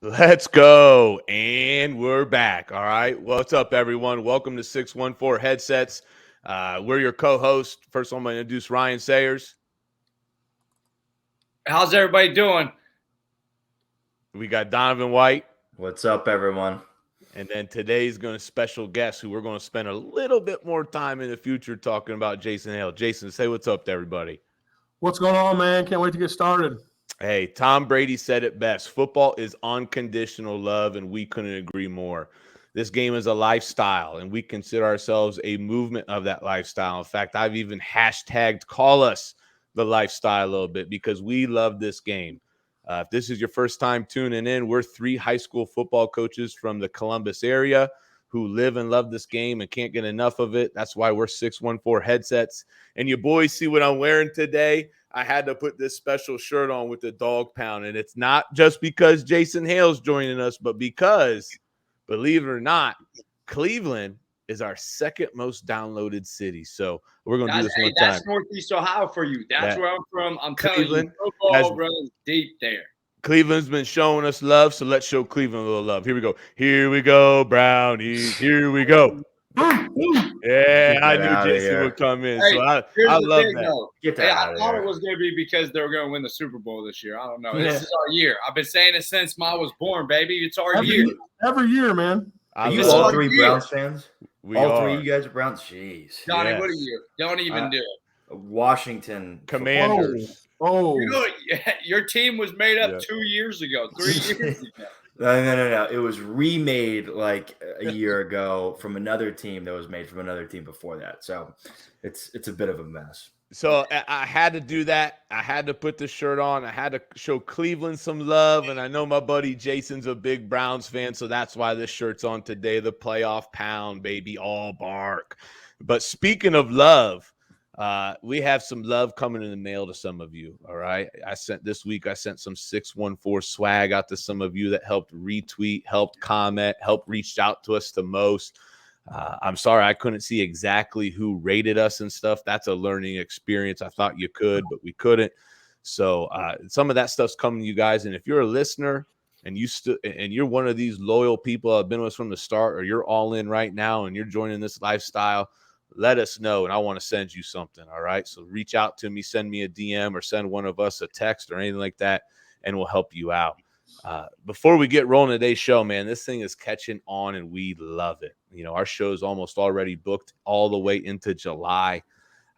Let's go. And we're back. All right. What's up, everyone? Welcome to 614 Headsets. We're your co-hosts. First, I'm going to introduce Ryan Sayers. How's everybody doing? We got Donovan White. What's up, everyone? And then today's going to special guest who we're going to spend a little bit more time in the future talking about, Jason Hale. Jason, say what's up to everybody. What's going on, man? Can't wait to get started. Hey, Tom Brady said it best. Football is unconditional love, and we couldn't agree more. This game is a lifestyle, and we consider ourselves a movement of that lifestyle. In fact, I've even hashtagged call us the lifestyle a little bit because we love this game. If this is your first time tuning in, we're three high school football coaches from the Columbus area who live and love this game and can't get enough of it. That's why we're 614 Headsets. And you boys see what I'm wearing today. I had to put this special shirt on with the dog pound. And it's not just because Jason Hale's joining us, but because, believe it or not, Cleveland is our second most downloaded city. So we're going to do this one time. That's Northeast Ohio for you. That's where I'm from. I'm Cleveland telling you, football runs deep there. Cleveland's been showing us love, so let's show Cleveland a little love. Here we go. Here we go, Brownies. Here we go. Yeah, I knew Jason would come in. Hey, so I love that. Get that out I of thought here. it was going to be because they were going to win the Super Bowl this year. I don't know. This is our year. I've been saying it since I was born, baby. It's our year. Every year, man. Are you all three Browns fans? We all are. three of you guys are Browns? Jeez. Johnny, Yes. what are you? Don't even do it. Washington Commanders. Oh, You know, your team was made up 2 years ago, 3 years ago. No. It was remade like a year ago from another team that was made from another team before that. So it's a bit of a mess. So I had to do that. I had to put the shirt on. I had to show Cleveland some love. And I know my buddy Jason's a big Browns fan, so that's why this shirt's on today. The playoff pound, baby, all bark. But speaking of love, we have some love coming in the mail to some of you. All right. I sent some 614 swag out to some of you that helped retweet, helped comment, helped reach out to us the most. I'm sorry I couldn't see exactly who rated us and stuff. That's a learning experience. I thought you could, but we couldn't. So some of that stuff's coming to you guys. And if you're a listener and you're one of these loyal people that have been with us from the start, or you're all in right now and you're joining this lifestyle, let us know, and I want to send you something. All right. So reach out to me, send me a DM, or send one of us a text or anything like that, and we'll help you out. Before we get rolling today's show, man, this thing is catching on and we love it. You know, our show's almost already booked all the way into July.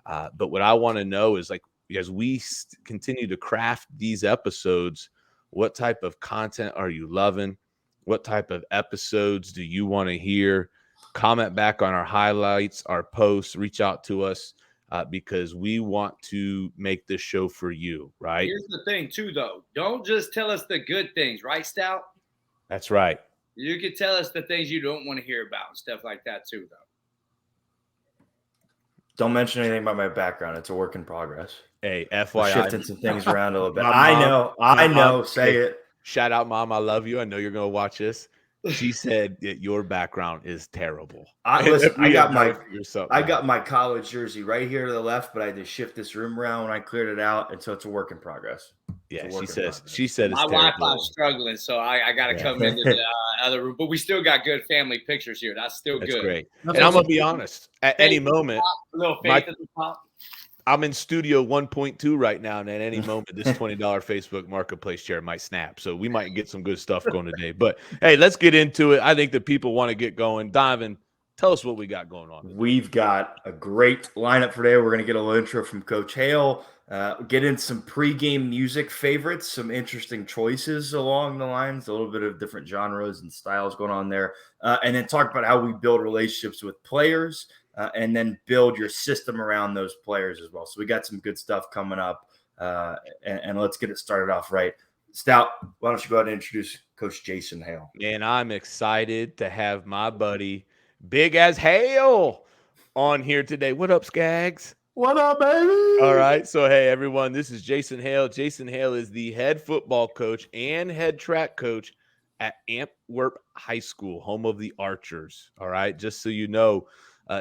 But what I want to know is, like, as we continue to craft these episodes, what type of content are you loving? What type of episodes do you want to hear? Comment back on our highlights, our posts, reach out to us. Because we want to make this show for you, right? Here's the thing, too, though. Don't just tell us the good things, right, Stout? That's right. You can tell us the things you don't want to hear about and stuff like that, too, though. Don't mention anything about my background. It's a work in progress. Hey, We're FYI. shifting some things around a little bit. My mom- I know. Say it. Shout out, Mom. I love you. I know you're going to watch this. She said that your background is terrible. Listen, I got my my college jersey right here to the left, but I had to shift this room around when I cleared it out, and so it's a work in progress. Yeah, she said it's my terrible. Wi-Fi's struggling, so I got to come into the other room. But we still got good family pictures here. That's still That's good. great. And I'm going to be honest. At any moment, a little faith at the top. I'm in studio 1.2 right now, and at any moment, this $20 Facebook Marketplace chair might snap. So we might get some good stuff going today. But, hey, let's get into it. I think the people want to get going. Donovan, tell us what we got going on. We've got a great lineup for today. We're going to get a little intro from Coach Hale, get in some pregame music favorites, some interesting choices along the lines, a little bit of different genres and styles going on there, and then talk about how we build relationships with players. And then build your system around those players as well. So we got some good stuff coming up, and let's get it started off right. Stout, why don't you go ahead and introduce Coach Jason Hale? And I'm excited to have my buddy, Big as Hale, on here today. What up, Skaggs? What up, baby? All right. So, hey, everyone, this is Jason Hale. Jason Hale is the head football coach and head track coach at Antwerp High School, home of the Archers. All right. Just so you know,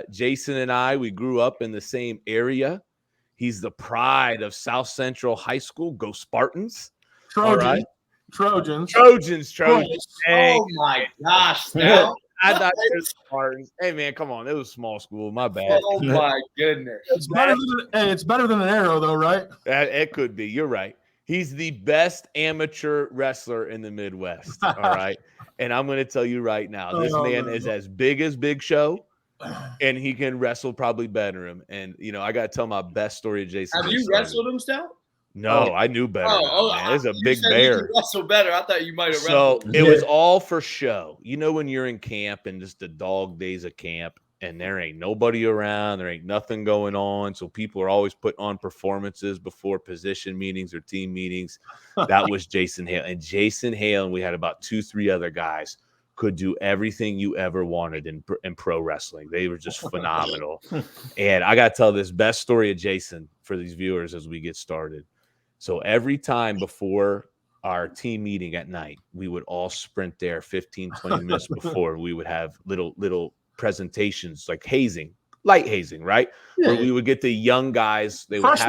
Jason and I, we grew up in the same area. He's the pride of South Central High School. Go Spartans. Trojan. All right. Trojans. Trojans. Close. Dang. Oh my gosh, now. I thought it was Spartans. Hey man, come on. It was small school. My bad. Oh my goodness. It's better than an arrow, though, right? It could be. You're right. He's the best amateur wrestler in the Midwest. All right. And I'm going to tell you right now, this man is as big as Big Show, and he can wrestle probably better him. And, you know, I got to tell my best story of Jason. Have you wrestled him, Stout? No, I knew better. Man. It's a big bear. Wrestle better. I thought you might have So wrestled. it was all for show. You know, when you're in camp and just the dog days of camp, and there ain't nobody around, there ain't nothing going on. So people are always put on performances before position meetings or team meetings. That was Jason Hale. And Jason Hale, and we had about 2-3 other guys, could do everything you ever wanted in pro wrestling. They were just phenomenal. And I got to tell this best story of Jason for these viewers as we get started. So every time before our team meeting at night, we would all sprint there 15, 20 minutes before. We would have little presentations like light hazing, right? Yeah. Where we would get the young guys. They would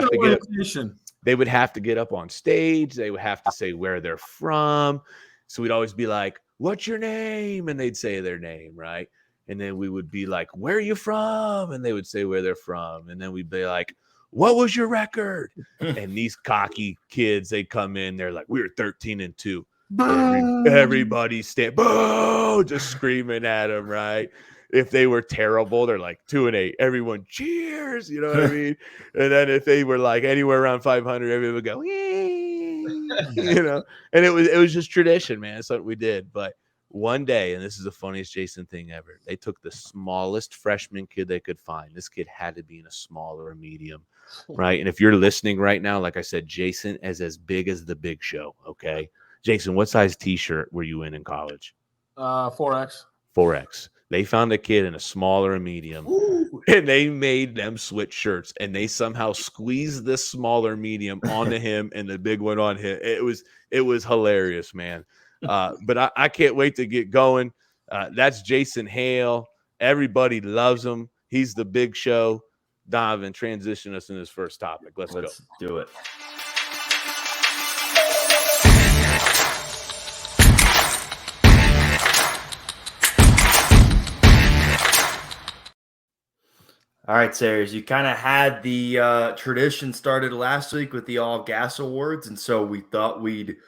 have to get up on stage. They would have to say where they're from. So we'd always be like, "What's your name?" And they'd say their name, right? And then we would be like, "Where are you from?" And they would say where they're from. And then we'd be like, "What was your record?" And these cocky kids, they come in, they're like, "We were 13-2. Everybody just screaming at them, right? If they were terrible, they're like 2-8. Everyone cheers, you know what I mean? And then if they were like anywhere around 500, everyone would go, you know. And it was just tradition, man. That's what we did. But one day, and this is the funniest Jason thing ever, they took the smallest freshman kid they could find. This kid had to be in a small or a medium, right? And if you're listening right now, like I said, Jason is as big as the Big Show, okay? Jason, what size T-shirt were you in college? 4X. 4X. They found a kid in a small or a medium, and they made them switch shirts, and they somehow squeezed this smaller medium onto him and the big one on him. It was hilarious, man. But I can't wait to get going. That's Jason Hale. Everybody loves him. He's the Big Show. Donovan, transition us in his first topic. Let's go. Do it. All right, Sayers, you kind of had the tradition started last week with the All Gas Awards, and so we thought we'd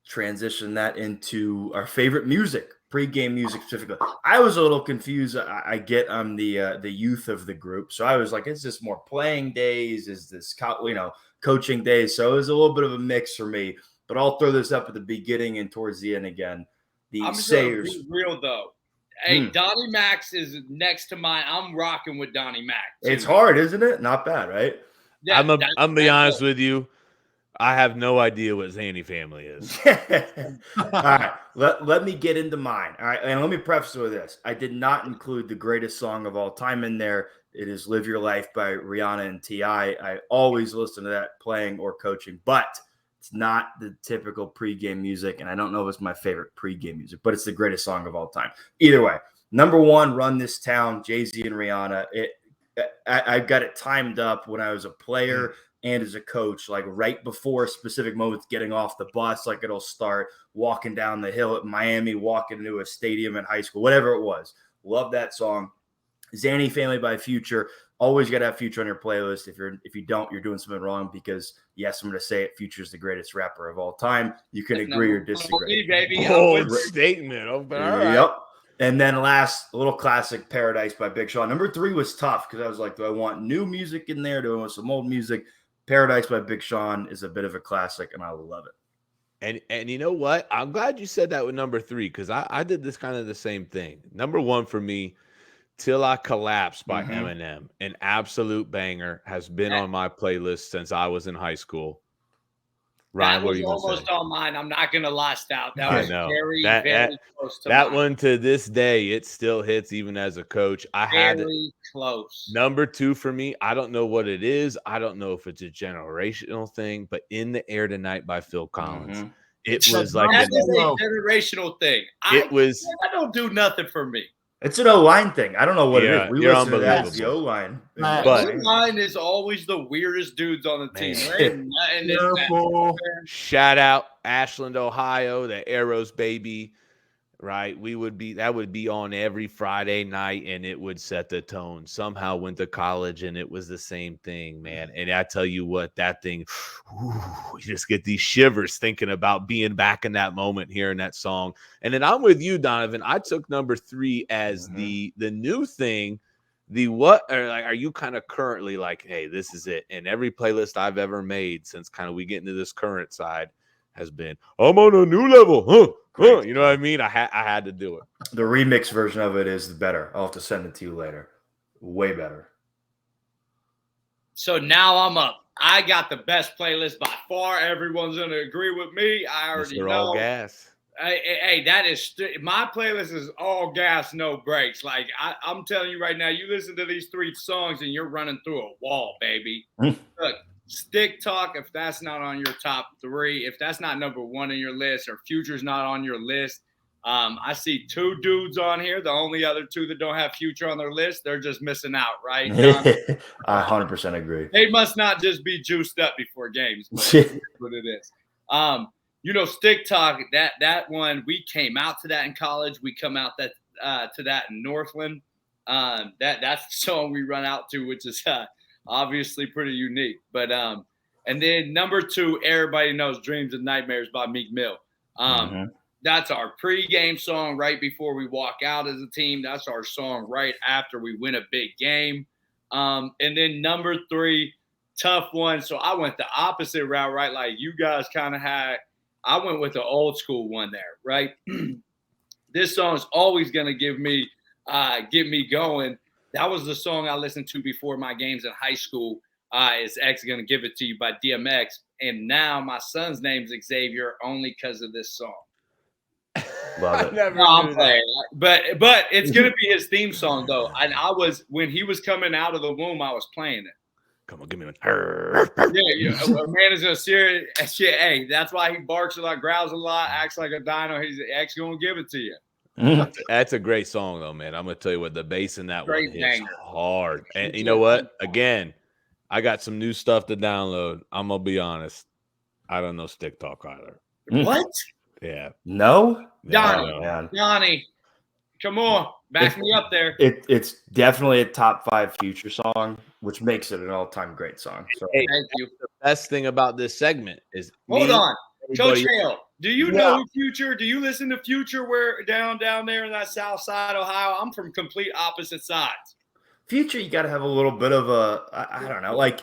transition that into our favorite music, pregame music specifically. I was a little confused. I get I'm the youth of the group, so I was like, is this more playing days? Is this coaching days? So it was a little bit of a mix for me, but I'll throw this up at the beginning and towards the end again. I'm Sayers. Be real though. Hey, Donnie Max is next to mine. I'm rocking with Donnie Max. It's hard, isn't it? Not bad, right? Yeah, I'm be honest with you. I have no idea what Zany Family is. All right, let me get into mine. All right, and let me preface with this. I did not include the greatest song of all time in there. It is Live Your Life by Rihanna and T.I. I always listen to that playing or coaching, but it's not the typical pregame music, and I don't know if it's my favorite pregame music, but it's the greatest song of all time. Either way, number one, Run This Town, Jay-Z and Rihanna. I've got it timed up when I was a player and as a coach, like right before specific moments, getting off the bus, like it'll start walking down the hill at Miami, walking into a stadium in high school, whatever it was. Love that song. Zany Family by Future. Always got to have Future on your playlist. If you don't, you're doing something wrong because, yes, I'm going to say it, Future's the greatest rapper of all time. You can agree or disagree. Bold statement. All right. Yep. And then last, a little classic, Paradise by Big Sean. Number 3 was tough because I was like, do I want new music in there? Do I want some old music? Paradise by Big Sean is a bit of a classic, and I love it. And you know what? I'm glad you said that with number 3 because I did this kind of the same thing. Number 1 for me, Till I Collapse by Eminem, an absolute banger, has been on my playlist since I was in high school. Ryan, what are you going to say? Almost on mine. I'm not going to last out. That was very close to that mine. one to this day, it still hits even as a coach. I had it close. Number 2 for me. I don't know what it is. I don't know if it's a generational thing, but In the Air Tonight by Phil Collins. It was like a generational thing. I don't do nothing for me. It's an O-line thing. I don't know what it Yeah, is. We you're listen to that as the unbelievable. O-line. But- But- O-line is always the weirdest dudes on the team. Man. Right? And it's Careful. Shout out Ashland, Ohio, the Arrows baby. Right, that would be on every Friday night, and it would set the tone. Somehow went to college, and it was the same thing, man. And I tell you what, that thing, you just get these shivers thinking about being back in that moment, hearing that song. And then I'm with you, Donovan. I took number 3 as the new thing. Are you kind of currently like, hey, this is it? And every playlist I've ever made since kind of we get into this current side has been, I'm on a new level, huh? You know what I mean? I had to do it. The remix version of it is better. I'll have to send it to you later. Way better. So now I'm up. I got the best playlist by far. Everyone's going to agree with me. I already Mr. know. All gas. Hey, that is my playlist is all gas, no brakes. Like I'm telling you right now, you listen to these 3 songs and you're running through a wall, baby. Look, Stick Talk, if that's not on your top 3, if that's not number 1 in your list, or Future's not on your list, I see 2 dudes on here. The only other 2 that don't have Future on their list, they're just missing out, right? I 100% agree. They must not just be juiced up before games, but that's what it is. Stick Talk, that one, we came out to that in college. We come out to that in Northland. That's the song we run out to, which is obviously pretty unique. But and then number 2, everybody knows Dreams and Nightmares by Meek Mill. That's our pregame song right before we walk out as a team. That's our song right after we win a big game. And then number 3, tough one. So I went the opposite route, right? Like you guys kind of had, I went with the old school one there, right? This song is always going to get me going. That was the song I listened to before my games in high school. Is X Gonna Give It To You by DMX. And now my son's name's Xavier only because of this song. Love it. No, I'm playing. But it's gonna be his theme song though. And when he was coming out of the womb, I was playing it. Come on, give me one. Yeah, a man is a serious shit. Hey, that's why he barks a lot, growls a lot, acts like a dino. He's X gonna give it to you. That's a great song, though, man. I'm gonna tell you what, the bass in that Great one hits banger. hard. And you know what? Again, I got some new stuff to download. I'm gonna be honest. I don't know Stick Talk either. What? Yeah, No? Donnie. Man. Johnny, come on, back me up there. It's definitely a top 5 Future song, which makes it an all-time great song. So Hey, Thank you. the best thing about this segment is Hold on, Coach everybody- Hale. Do you know Future? Do you listen to Future? Where down there in that South Side, Ohio? I'm from complete opposite sides. Future, you got to have a little bit of I don't know, like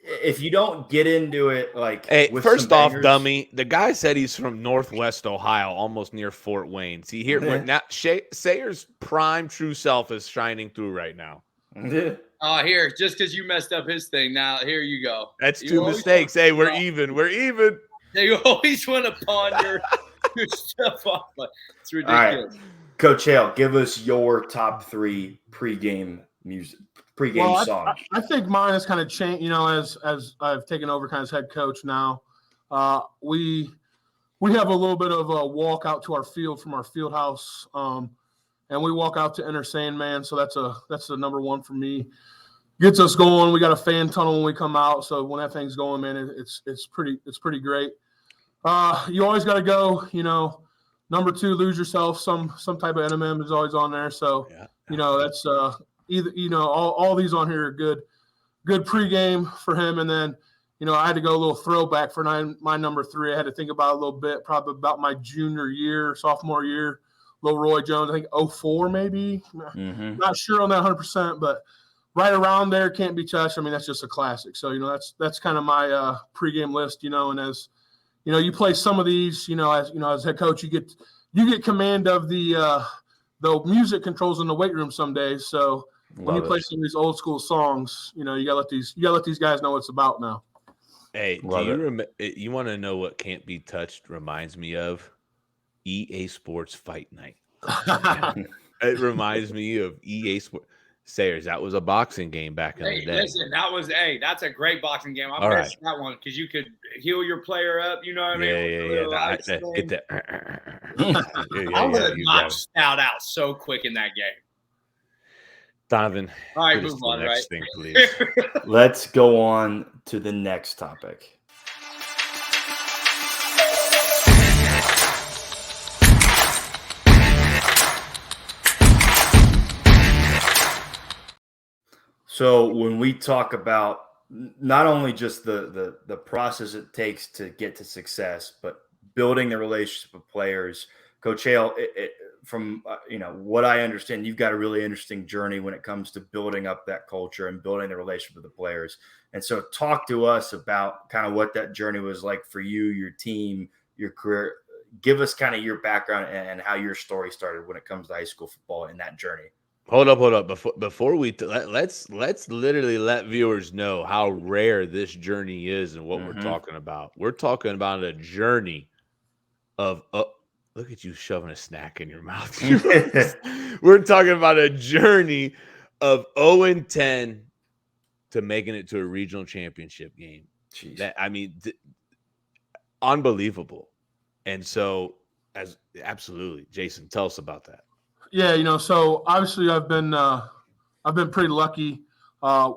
if you don't get into it, like Hey, with first some off, bangers- dummy, the guy said he's from Northwest Ohio, almost near Fort Wayne. See here, when now Sayer's prime true self is shining through right now. Here, just because you messed up his thing. Now here you go. That's You 2 always mistakes. Hey, we're want- even. We're even. You always want to pawn your stuff off. But it's All right. ridiculous. Coach Hale, give us your top 3 pregame music, pregame songs. I think mine has kind of changed, as I've taken over kind of as head coach now. We have a little bit of a walk out to our field from our field house, and we walk out to Enter Sandman. So that's the number 1 for me. Gets us going. We got a fan tunnel when we come out, so when that thing's going, man, it's pretty great. You always got to go. Number 2, Lose Yourself. Some type of NMM is always on there. So that's either all these on here are good pregame for him. And then I had to go a little throwback for my number 3. I had to think about it a little bit, probably about my sophomore year. Little Roy Jones, I think 04 maybe. Not sure on that 100%, but right around there, Can't Be Touched. I mean, that's just a classic. So that's kind of my pregame list. And as you play some of these, as head coach, you get command of the music controls in the weight room some days. So when you play some of these old school songs, you gotta let these guys know what it's about now. Hey, you want to know what Can't Be Touched reminds me of? EA Sports Fight Night. It reminds me of EA Sports. Sayers, that was a boxing game back in the day. Listen, that's a great boxing game. I All missed that one because you could heal your player up. You know what I mean? Yeah. I would have knocked Stout out so quick in that game. Donovan, All right, get us move to the on, next right? thing, please. Let's go on to the next topic. So when we talk about not only just the process it takes to get to success, but building the relationship with players, Coach Hale, from what I understand, you've got a really interesting journey when it comes to building up that culture and building the relationship with the players. And so, talk to us about kind of what that journey was like for you, your team, your career. Give us kind of your background and how your story started when it comes to high school football and that journey. Hold up. Before we let's literally let viewers know how rare this journey is and what we're talking about. We're talking about a journey of look at you shoving a snack in your mouth. We're talking about a journey of 0-10 to making it to a regional championship game. Jeez. That unbelievable. And so, absolutely, Jason, tell us about that. Yeah, so obviously I've been pretty lucky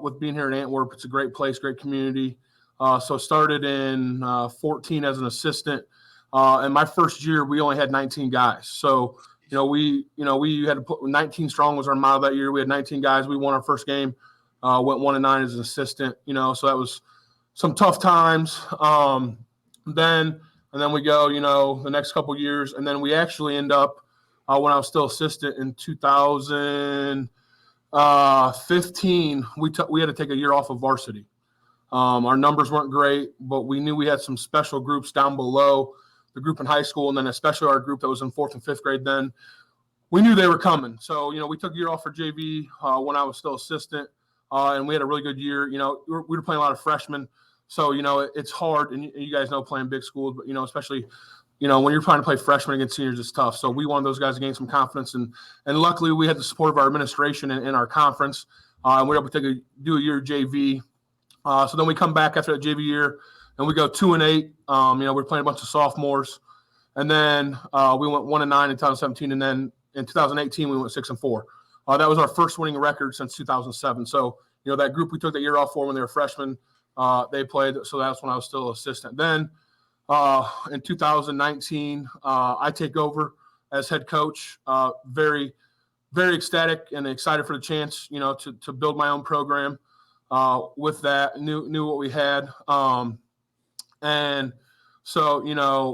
with being here in Antwerp. It's a great place, great community. So started in 14 as an assistant. And my first year, we only had 19 guys. So, we had to put 19 strong was our motto that year. We had 19 guys. We won our first game, went 1-9 as an assistant, so that was some tough times. Then we go, the next couple years. And then we actually end up, when I was still assistant in 2015, we had to take a year off of varsity. Our numbers weren't great, but we knew we had some special groups down below the group in high school, and then especially our group that was in 4th and 5th grade then. We knew they were coming. So, we took a year off for JV when I was still assistant, and we had a really good year. We were playing a lot of freshmen. So, it's hard, and you guys know playing big schools, but, especially – when you're trying to play freshmen against seniors, it's tough. So we wanted those guys to gain some confidence. And luckily, we had the support of our administration in our conference. And we were able to do a year JV. So then we come back after that JV year, and we go 2-8. We're playing a bunch of sophomores. And then we went 1-9 in 2017. And then in 2018, we went 6-4. That was our first winning record since 2007. So, that group we took the year off for when they were freshmen, they played. So that's when I was still assistant. Then in 2019, I take over as head coach. Very, very ecstatic and excited for the chance, to build my own program. With that, knew what we had, and so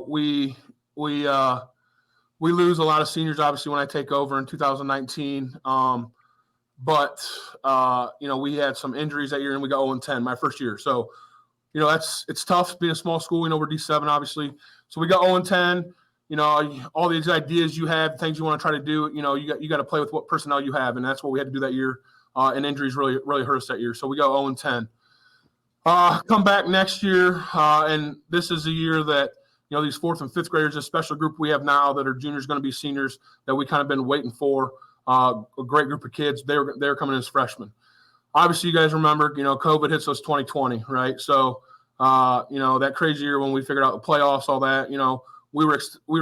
we lose a lot of seniors obviously when I take over in 2019. But we had some injuries that year and we got 0-10 my first year. So. It's tough being a small school. We're D7, obviously. So we got 0-10. All these ideas you have, things you want to try to do, you got to play with what personnel you have. And that's what we had to do that year. And injuries really, really hurt us that year. So we go 0-10. Come back next year. And this is the year that, these 4th and 5th graders, a special group we have now that are juniors going to be seniors that we kind of been waiting for. A great group of kids. They're coming in as freshmen. Obviously, you guys remember, COVID hits us 2020, right? So, that crazy year when we figured out the playoffs, all that, we were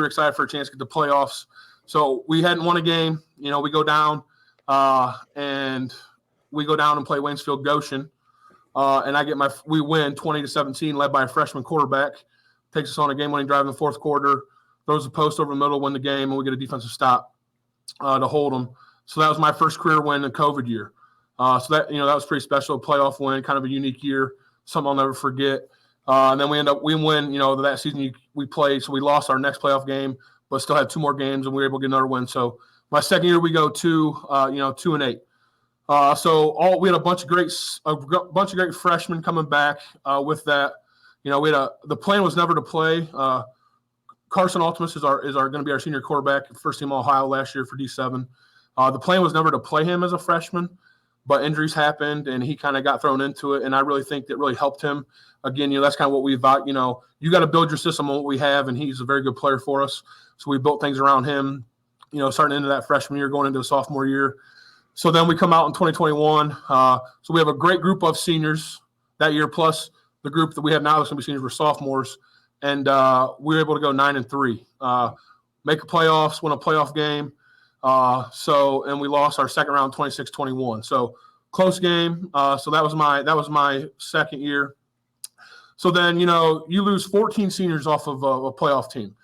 excited for a chance to get the playoffs. So we hadn't won a game. We go down and play Waynesfield Goshen. And we win 20-17, led by a freshman quarterback. Takes us on a game-winning drive in the 4th quarter, throws a post over the middle, win the game, and we get a defensive stop to hold them. So that was my first career win in the COVID year. So that was pretty special, playoff win, kind of a unique year, something I'll never forget. And then we win, that season we played. So we lost our next playoff game, but still had 2 more games and we were able to get another win. So my second year we go 2-8. So we had a bunch of great freshmen coming back with that. The plan was never to play. Carson Ultimus is going to be our senior quarterback, first team Ohio last year for D7. The plan was never to play him as a freshman. But injuries happened, and he kind of got thrown into it. And I really think that really helped him. Again, that's kind of what we thought. You got to build your system on what we have, and he's a very good player for us. So we built things around him, starting into that freshman year, going into a sophomore year. So then we come out in 2021. So we have a great group of seniors that year, plus the group that we have now that's going to be seniors were sophomores. And we were able to go 9-3, make a playoffs, win a playoff game. And we lost our second round 26-21. So close game. So that was my second year. So then, you lose 14 seniors off of a playoff team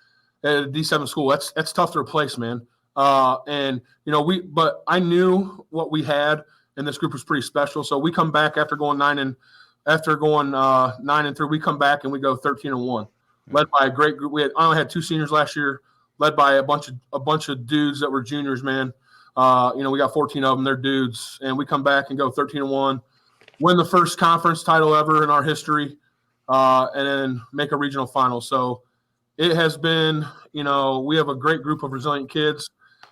at a D7 school. That's tough to replace, man. But I knew what we had, and this group was pretty special. So we come back after going 9-3. We come back and we go 13-1, led by a great group. I only had 2 seniors last year, led by a bunch of dudes that were juniors, man. We got 14 of them. They're dudes, and we come back and go 13-1, win the first conference title ever in our history, and then make a regional final. So it has been, we have a great group of resilient kids,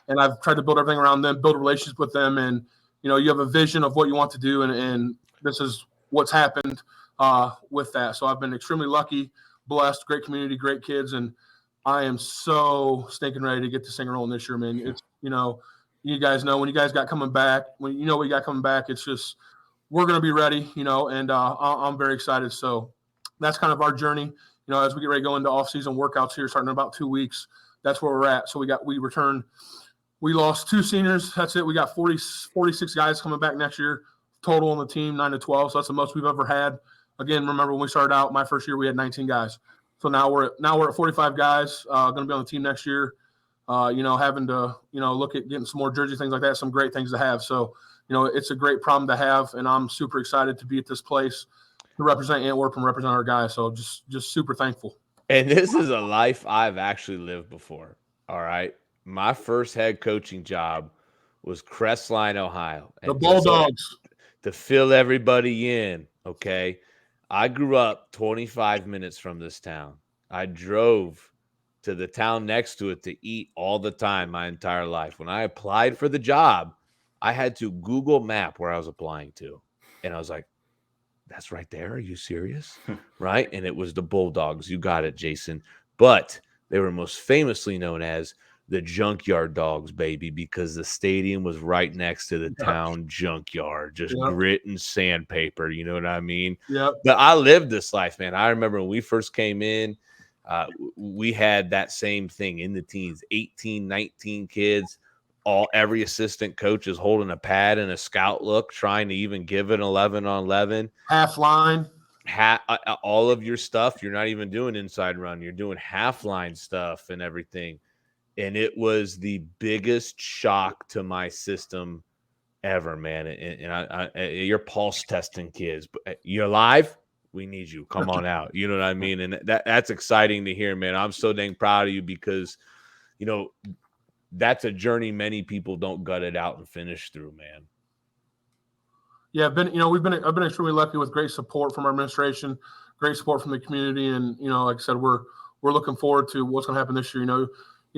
and I've tried to build everything around them, build relationships with them, and you have a vision of what you want to do, and this is what's happened with that. So I've been extremely lucky, blessed, great community, great kids, and I am so stinking ready to get to Singer Rolling this year, man. It's you guys know when you guys got coming back, when we got coming back, it's just we're gonna be ready, and I'm very excited. So that's kind of our journey, as we get ready to go into off-season workouts here, starting in about 2 weeks. That's where we're at. So we lost 2 seniors. That's it. We got 46 guys coming back next year total on the team, 9-12. So that's the most we've ever had. Again, remember when we started out, my first year, we had 19 guys. So now we're at 45 guys, going to be on the team next year. Having to, look at getting some more jerseys, things like that, some great things to have. So, it's a great problem to have, and I'm super excited to be at this place to represent Antwerp and represent our guys. So just super thankful. And this is a life I've actually lived before. All right. My first head coaching job was Crestline, Ohio. The Bulldogs. To fill everybody in, okay? I grew up 25 minutes from this town. I drove to the town next to it to eat all the time my entire life. When I applied for the job, I had to Google map where I was applying to. And I was like, that's right there. Are you serious? Right? And it was the Bulldogs. You got it, Jason. But they were most famously known as the Junkyard Dogs, baby, because the stadium was right next to the town junkyard, just grit and sandpaper. You know what I mean? Yeah. But I lived this life, man. I remember when we first came in, we had that same thing in the teens, 18, 19 kids. Every assistant coach is holding a pad and a scout look, trying to even give an 11-on-11. Half line. All of your stuff, you're not even doing inside run. You're doing half line stuff and everything. And it was the biggest shock to my system ever, man. And you're pulse testing kids. You're alive? We need you. Come on out. You know what I mean? And that's exciting to hear, man. I'm so dang proud of you because, that's a journey many people don't gut it out and finish through, man. Yeah, I've been extremely lucky with great support from our administration, great support from the community, and like I said, we're looking forward to what's going to happen this year.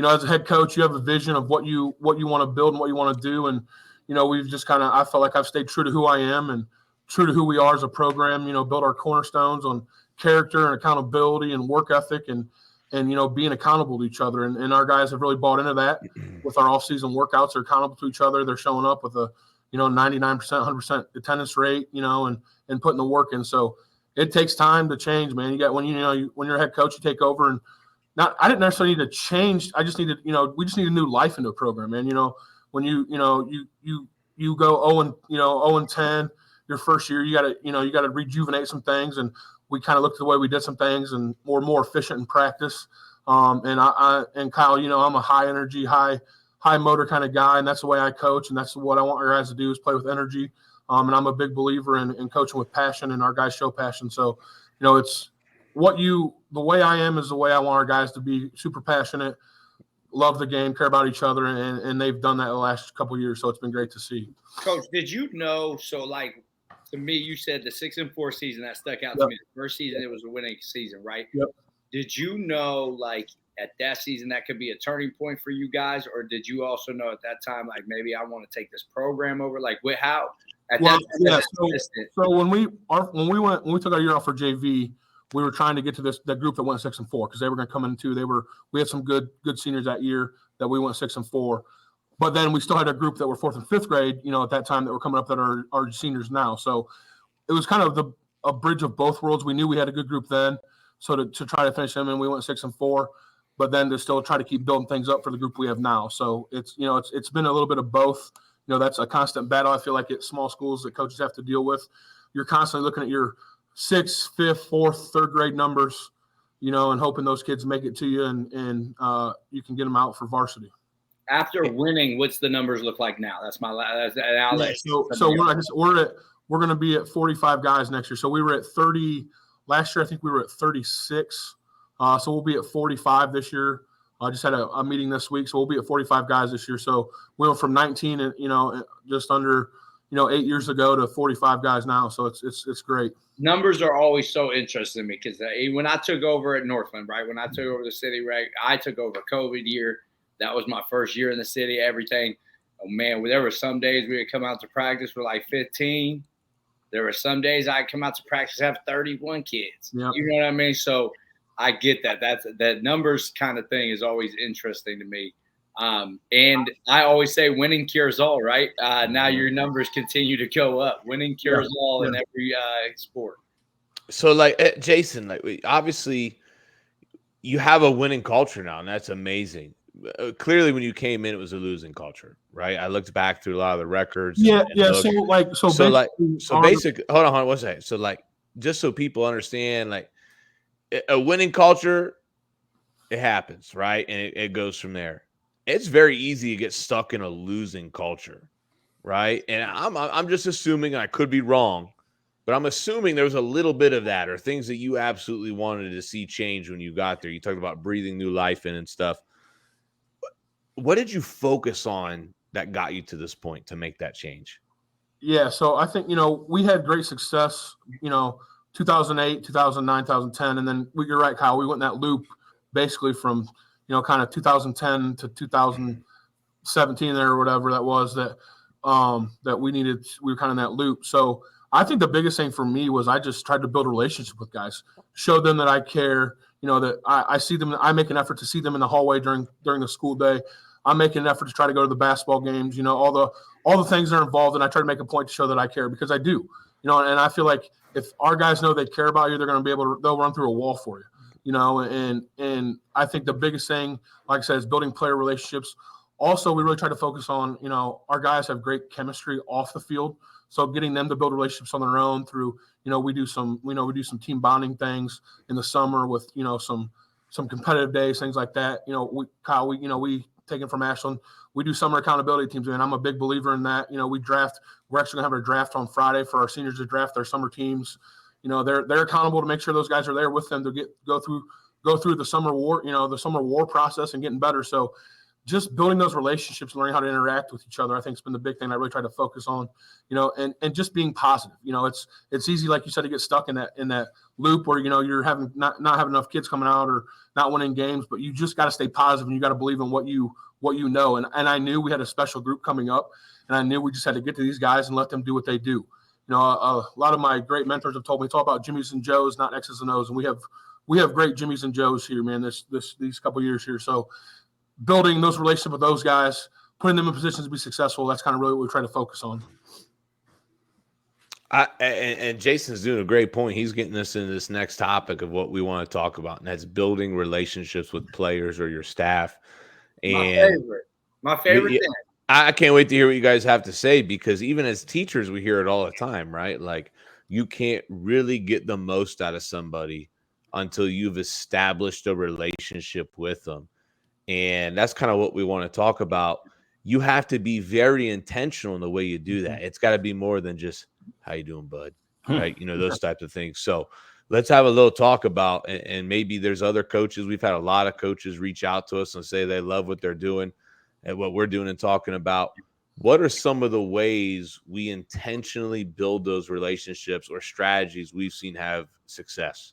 As a head coach, you have a vision of what you want to build and what you want to do, and we've just I felt like I've stayed true to who I am and true to who we are as a program. Build our cornerstones on character and accountability and work ethic and being accountable to each other. And our guys have really bought into that with our off-season workouts. They're accountable to each other. They're showing up with a, 99%, 100% attendance rate, and putting the work in. So it takes time to change, man. When you're a head coach, you take over and I didn't necessarily need to change. I just needed, we just need a new life into a program, man. When you go 0-10 your first year, you got to rejuvenate some things. And we kind of looked at the way we did some things and we're more efficient in practice. And Kyle, I'm a high energy, high motor kind of guy, and that's the way I coach, and that's what I want our guys to do is play with energy. And I'm a big believer in coaching with passion, and our guys show passion. So, it's the way I am is the way I want our guys to be, super passionate, love the game, care about each other, and they've done that the last couple of years. So it's been great to see. Coach, did you know? So, to me, you said the 6-4 season that stuck out to me. The first season, it was a winning season, right? Yep. Did you know, at that season, that could be a turning point for you guys, or did you also know at that time, maybe I want to take this program over? How? So when we took our year off for JV, we were trying to get to that group that went 6-4 because they were going to come in too. We had some good seniors that year that we went 6-4. But then we still had a group that were 4th and 5th grade, at that time that were coming up that are seniors now. So it was kind of a bridge of both worlds. We knew we had a good group then. So to try to finish them, and we went 6-4. but then to still try to keep building things up for the group we have now. So it's been a little bit of both. That's a constant battle. I feel like at small schools that coaches have to deal with. You're constantly looking at your 6th, 5th, 4th, 3rd grade numbers, and hoping those kids make it to you and you can get them out for varsity. After winning, what's the numbers look like now? That's my last. We're going to be at 45 guys next year. So we were at 30 last year. I think we were at 36. So we'll be at 45 this year. I just had a meeting this week, so we'll be at 45 guys this year. So we went from 19 and just under 8 years ago to 45 guys now. So it's great. Numbers are always so interesting to me because when I took over at Northland, right, when I took over the city, right, I took over COVID year. That was my first year in the city. Everything, oh man, there were some days we would come out to practice with like 15. There were some days I'd come out to practice have 31 kids. Yep. You know what I mean? So I get that. That numbers kind of thing is always interesting to me. And I always say winning cures all, right? Now your numbers continue to go up. Winning cures all in every sport. So, like, Jason, obviously you have a winning culture now, and that's amazing. Clearly, when you came in, it was a losing culture, right? I looked back through a lot of the records. Yeah. Hold on, one second. So, just so people understand, a winning culture, it happens, right? And it goes from there. It's very easy to get stuck in a losing culture, right? And I'm just assuming, I could be wrong, but I'm assuming there was a little bit of that, or things that you absolutely wanted to see change when you got there. You talked about breathing new life in and stuff. What did you focus on that got you to this point to make that change? Yeah, so I think, we had great success, 2008, 2009, 2010. And then you're right, Kyle, we went in that loop basically from, kind of 2010 to 2017 there or whatever that was that we were kind of in that loop. So I think the biggest thing for me was I just tried to build a relationship with guys, show them that I care, that I see them. I make an effort to see them in the hallway during the school day. I'm making an effort to try to go to the basketball games, all the things that are involved. And I try to make a point to show that I care because I do, and I feel like if our guys know they care about you, they're going to be they'll run through a wall for you, and I think the biggest thing, like I said, is building player relationships. Also, we really try to focus on, our guys have great chemistry off the field. So getting them to build relationships on their own through, we do some team bonding things in the summer with, some competitive days, things like that. We taken from Ashland, we do summer accountability teams, and I'm a big believer in that. We're actually gonna have a draft on Friday for our seniors to draft their summer teams. They're accountable to make sure those guys are there with them to go through the summer war process and getting better. So just building those relationships, learning how to interact with each other, I think has been the big thing I really try to focus on, and just being positive. It's easy, like you said, to get stuck in that loop where, you're having not having enough kids coming out or not winning games, but you just got to stay positive and you got to believe in what you know. And I knew we had a special group coming up, and I knew we just had to get to these guys and let them do what they do. A lot of my great mentors have told me it's all about Jimmys and Joes, not X's and O's. And we have great Jimmys and Joes here, man, these couple of years here. So building those relationships with those guys, putting them in positions to be successful, that's kind of really what we try to focus on. And Jason's doing a great point. He's getting us into this next topic of what we want to talk about, and that's building relationships with players or your staff. And my favorite thing. I can't wait to hear what you guys have to say, because even as teachers, we hear it all the time, right? Like, you can't really get the most out of somebody until you've established a relationship with them. And that's kind of what we want to talk about. You have to be very intentional in the way you do that. It's got to be more than just, how you doing, bud? Right? Those types of things. So let's have a little talk about, and maybe there's other coaches. We've had a lot of coaches reach out to us and say they love what they're doing and what we're doing and talking about. What are some of the ways we intentionally build those relationships or strategies we've seen have success?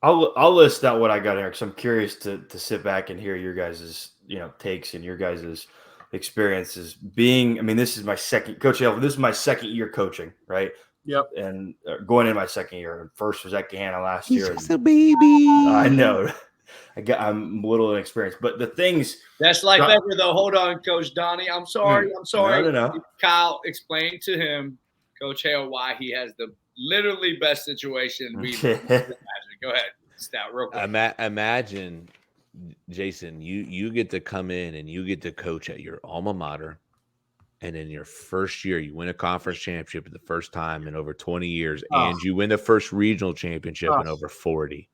I'll list out what I got here, because I'm curious to sit back and hear your guys' takes and your guys' experiences. This is my second, Coach Hale, this is my second year coaching, right? Yep. And going into my second year. First was at Gahanna last year. Just a baby. I know. I'm a little inexperienced, but the things. That's like ever, though. Hold on, Coach Donnie. I'm sorry. No. Kyle, explain to him, Coach Hale, why he has the literally best situation we imagine. Go ahead. Stout real quick. Imagine Jason, you get to come in and you get to coach at your alma mater. And in your first year, you win a conference championship for the first time in over 20 years, and you win the first regional championship in over 40.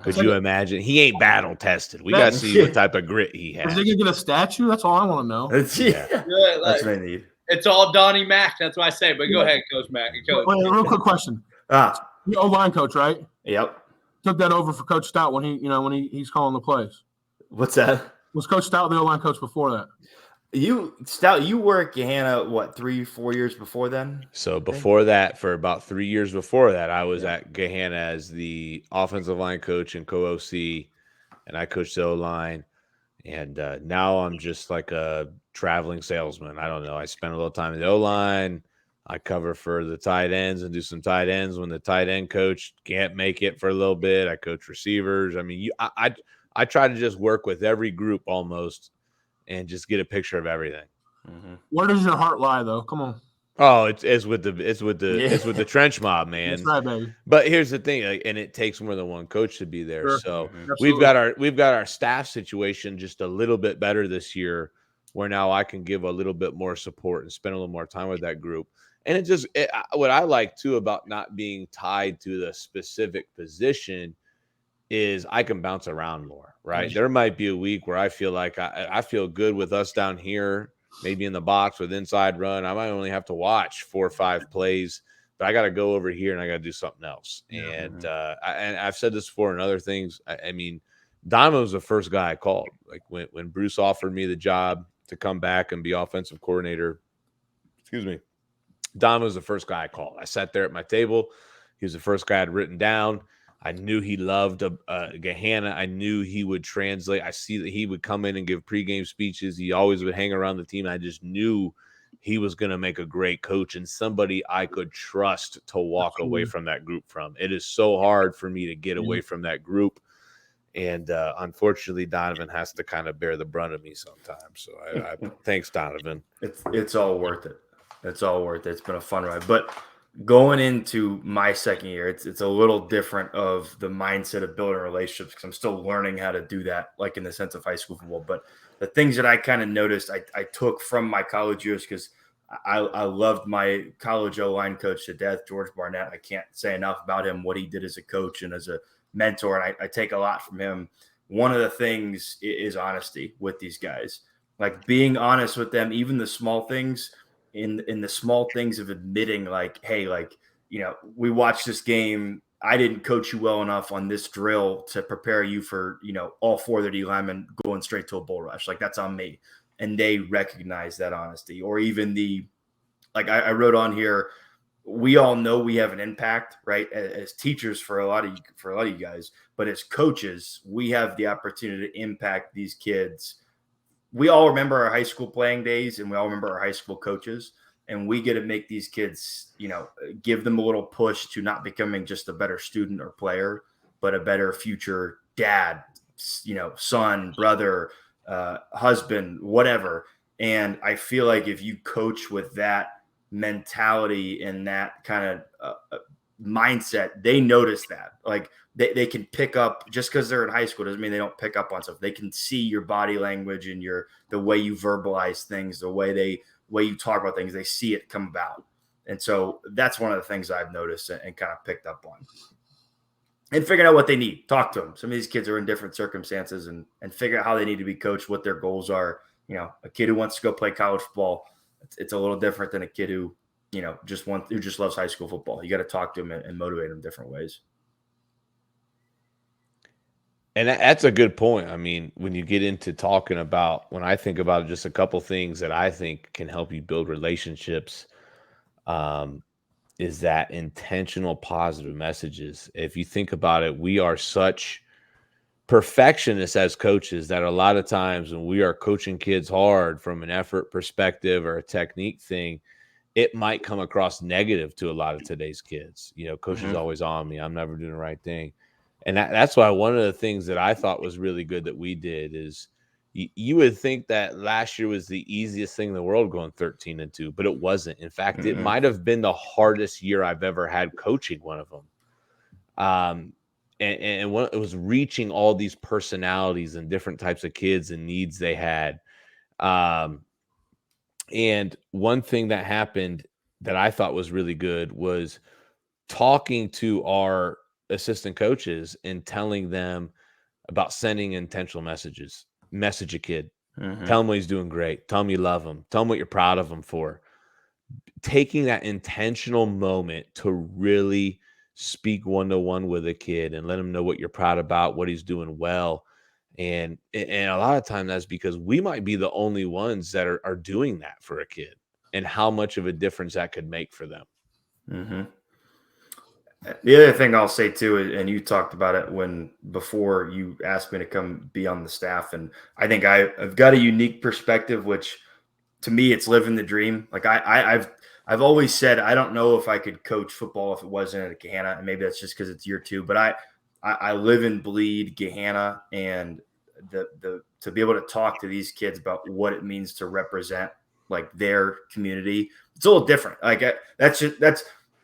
Could you imagine? He ain't battle tested. We got to see what type of grit he has. Is he going to get a statue? That's all I want to know. That's what I need. It's all Donnie Mack. That's what I say. But go ahead, Coach Mack. Wait, real quick question. You're O-line coach, right? Yep. Took that over for Coach Stout when he's calling the plays. What's that? Was Coach Stout the O-line coach before that? You were at Gahanna, what, 3-4 years before then? So before that, for about 3 years before that, I was at Gahanna as the offensive line coach and co-OC, and I coached the O-line. And now I'm just like a traveling salesman. I don't know. I spend a little time in the O-line. I cover for the tight ends and do some tight ends when the tight end coach can't make it for a little bit. I coach receivers. I mean, I try to just work with every group almost and just get a picture of everything. Mm-hmm. Where does your heart lie, though? Come on. Oh, it's with the trench mob, man. That's right, baby. But here's the thing, and it takes more than one coach to be there. Sure. So Absolutely. we've got our staff situation just a little bit better this year, where now I can give a little bit more support and spend a little more time with that group. And what I like too about not being tied to the specific position is I can bounce around more, right? Mm-hmm. There might be a week where I feel like I feel good with us down here, maybe in the box with inside run. I might only have to watch 4 or 5 plays, but I got to go over here and I got to do something else. And I've said this before and other things. I mean, Donovan was the first guy I called. Like when Bruce offered me the job to come back and be offensive coordinator, Donovan was the first guy I called. I sat there at my table. He was the first guy I'd written down. I knew he loved Gahanna. I knew he would translate. I see that he would come in and give pregame speeches. He always would hang around the team. I just knew he was going to make a great coach and somebody I could trust to walk away from that group from. It is so hard for me to get away from that group. And unfortunately, Donovan has to kind of bear the brunt of me sometimes. So I thanks, Donovan. It's all worth it. It's all worth it. It's been a fun ride. But going into my second year, it's a little different of the mindset of building relationships because I'm still learning how to do that, like in the sense of high school football. But the things that I kind of noticed, I took from my college years because I loved my college O-line coach to death, George Barnett. I can't say enough about him, what he did as a coach and as a mentor, and I take a lot from him. One of the things is honesty with these guys, like being honest with them, even the small things. In the small things of admitting, like, hey, like, you know, we watched this game. I didn't coach you well enough on this drill to prepare you for, you know, all 4 of the D linemen going straight to a bull rush. Like, that's on me. And they recognize that honesty. Or even I wrote on here, we all know we have an impact, right? As teachers for a lot of you guys, but as coaches, we have the opportunity to impact these kids. We all remember our high school playing days and we all remember our high school coaches, and we get to make these kids, you know, give them a little push to not becoming just a better student or player, but a better future dad, you know, son, brother, husband, whatever. And I feel like if you coach with that mentality and that kind of mindset, they notice that. Like they can pick up, just because they're in high school doesn't mean they don't pick up on stuff. They can see your body language and the way you verbalize things, the way you talk about things. They see it come about. And so that's one of the things I've noticed and kind of picked up on. And figuring out what they need. Talk to them. Some of these kids are in different circumstances and figure out how they need to be coached, what their goals are. You know, a kid who wants to go play college football, it's a little different than a kid who, you know, who just loves high school football. You got to talk to them and motivate them different ways. And that's a good point. I mean, when you get into talking about, when I think about just a couple things that I think can help you build relationships, is that intentional positive messages. If you think about it, we are such perfectionists as coaches that a lot of times when we are coaching kids hard from an effort perspective or a technique thing, it might come across negative to a lot of today's kids. You know, coach is always on me. I'm never doing the right thing. And that's why one of the things that I thought was really good that we did is you would think that last year was the easiest thing in the world going 13-2, but it wasn't. In fact, it might have been the hardest year I've ever had coaching one of them. and it was reaching all these personalities and different types of kids and needs they had. And one thing that happened that I thought was really good was talking to our assistant coaches and telling them about sending intentional messages. Message a kid. Tell him what he's doing great. Tell him you love him. Tell him what you're proud of him for. Taking that intentional moment to really speak one-to-one with a kid and let him know what you're proud about, what he's doing well. And a lot of time that's because we might be the only ones that are doing that for a kid, and how much of a difference that could make for them. The other thing I'll say too, and you talked about it before you asked me to come be on the staff, and I think I've got a unique perspective, which to me it's living the dream. Like I've always said I don't know if I could coach football if it wasn't at Gahanna, and maybe that's just because it's year 2. But I live and bleed Gahanna, and the to be able to talk to these kids about what it means to represent like their community, it's a little different. Like that's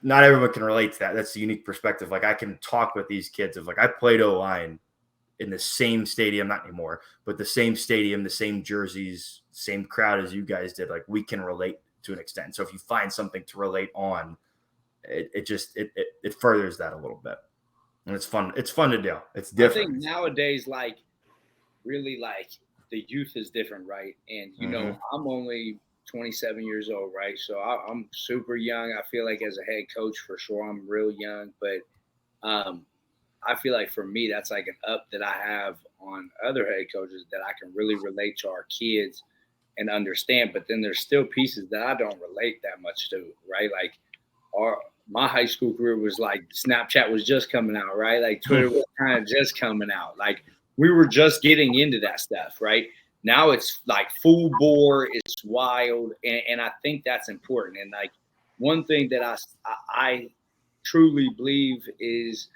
not everyone can relate to that. That's a unique perspective. Like I can talk with these kids of like I played O-line in the same stadium, not anymore, but the same stadium, the same jerseys, same crowd as you guys did. Like we can relate to an extent. So if you find something to relate on, it furthers that a little bit. And it's fun. It's fun to do. It's different. I think nowadays, like really like the youth is different, right? And you know, I'm only 27 years old, right? So I'm super young. I feel like as a head coach, for sure, I'm real young. But I feel like for me, that's like an up that I have on other head coaches that I can really relate to our kids and understand. But then there's still pieces that I don't relate that much to, right? Like my high school career was like Snapchat was just coming out, right? Like Twitter was kind of just coming out. Like we were just getting into that stuff, right? Now it's like full bore, it's wild, and I think that's important. And like one thing that I truly believe is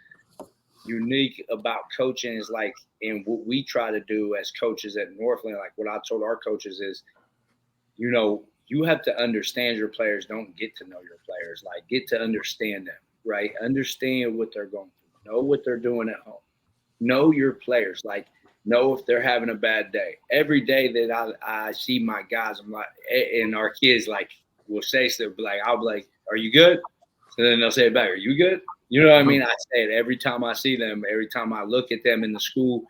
unique about coaching is like, and what we try to do as coaches at Northland, like what I told our coaches is, you know, you have to understand your players. Don't get to know your players. Like get to understand them, right? Understand what they're going through. Know what they're doing at home. Know your players. Like know if they're having a bad day. Every day that I see my guys, I'm like, and our kids like will say stuff, like I'll be like, "Are you good?" So then they'll say it back, "Are you good?" You know what I mean? I say it every time I see them. Every time I look at them in the school.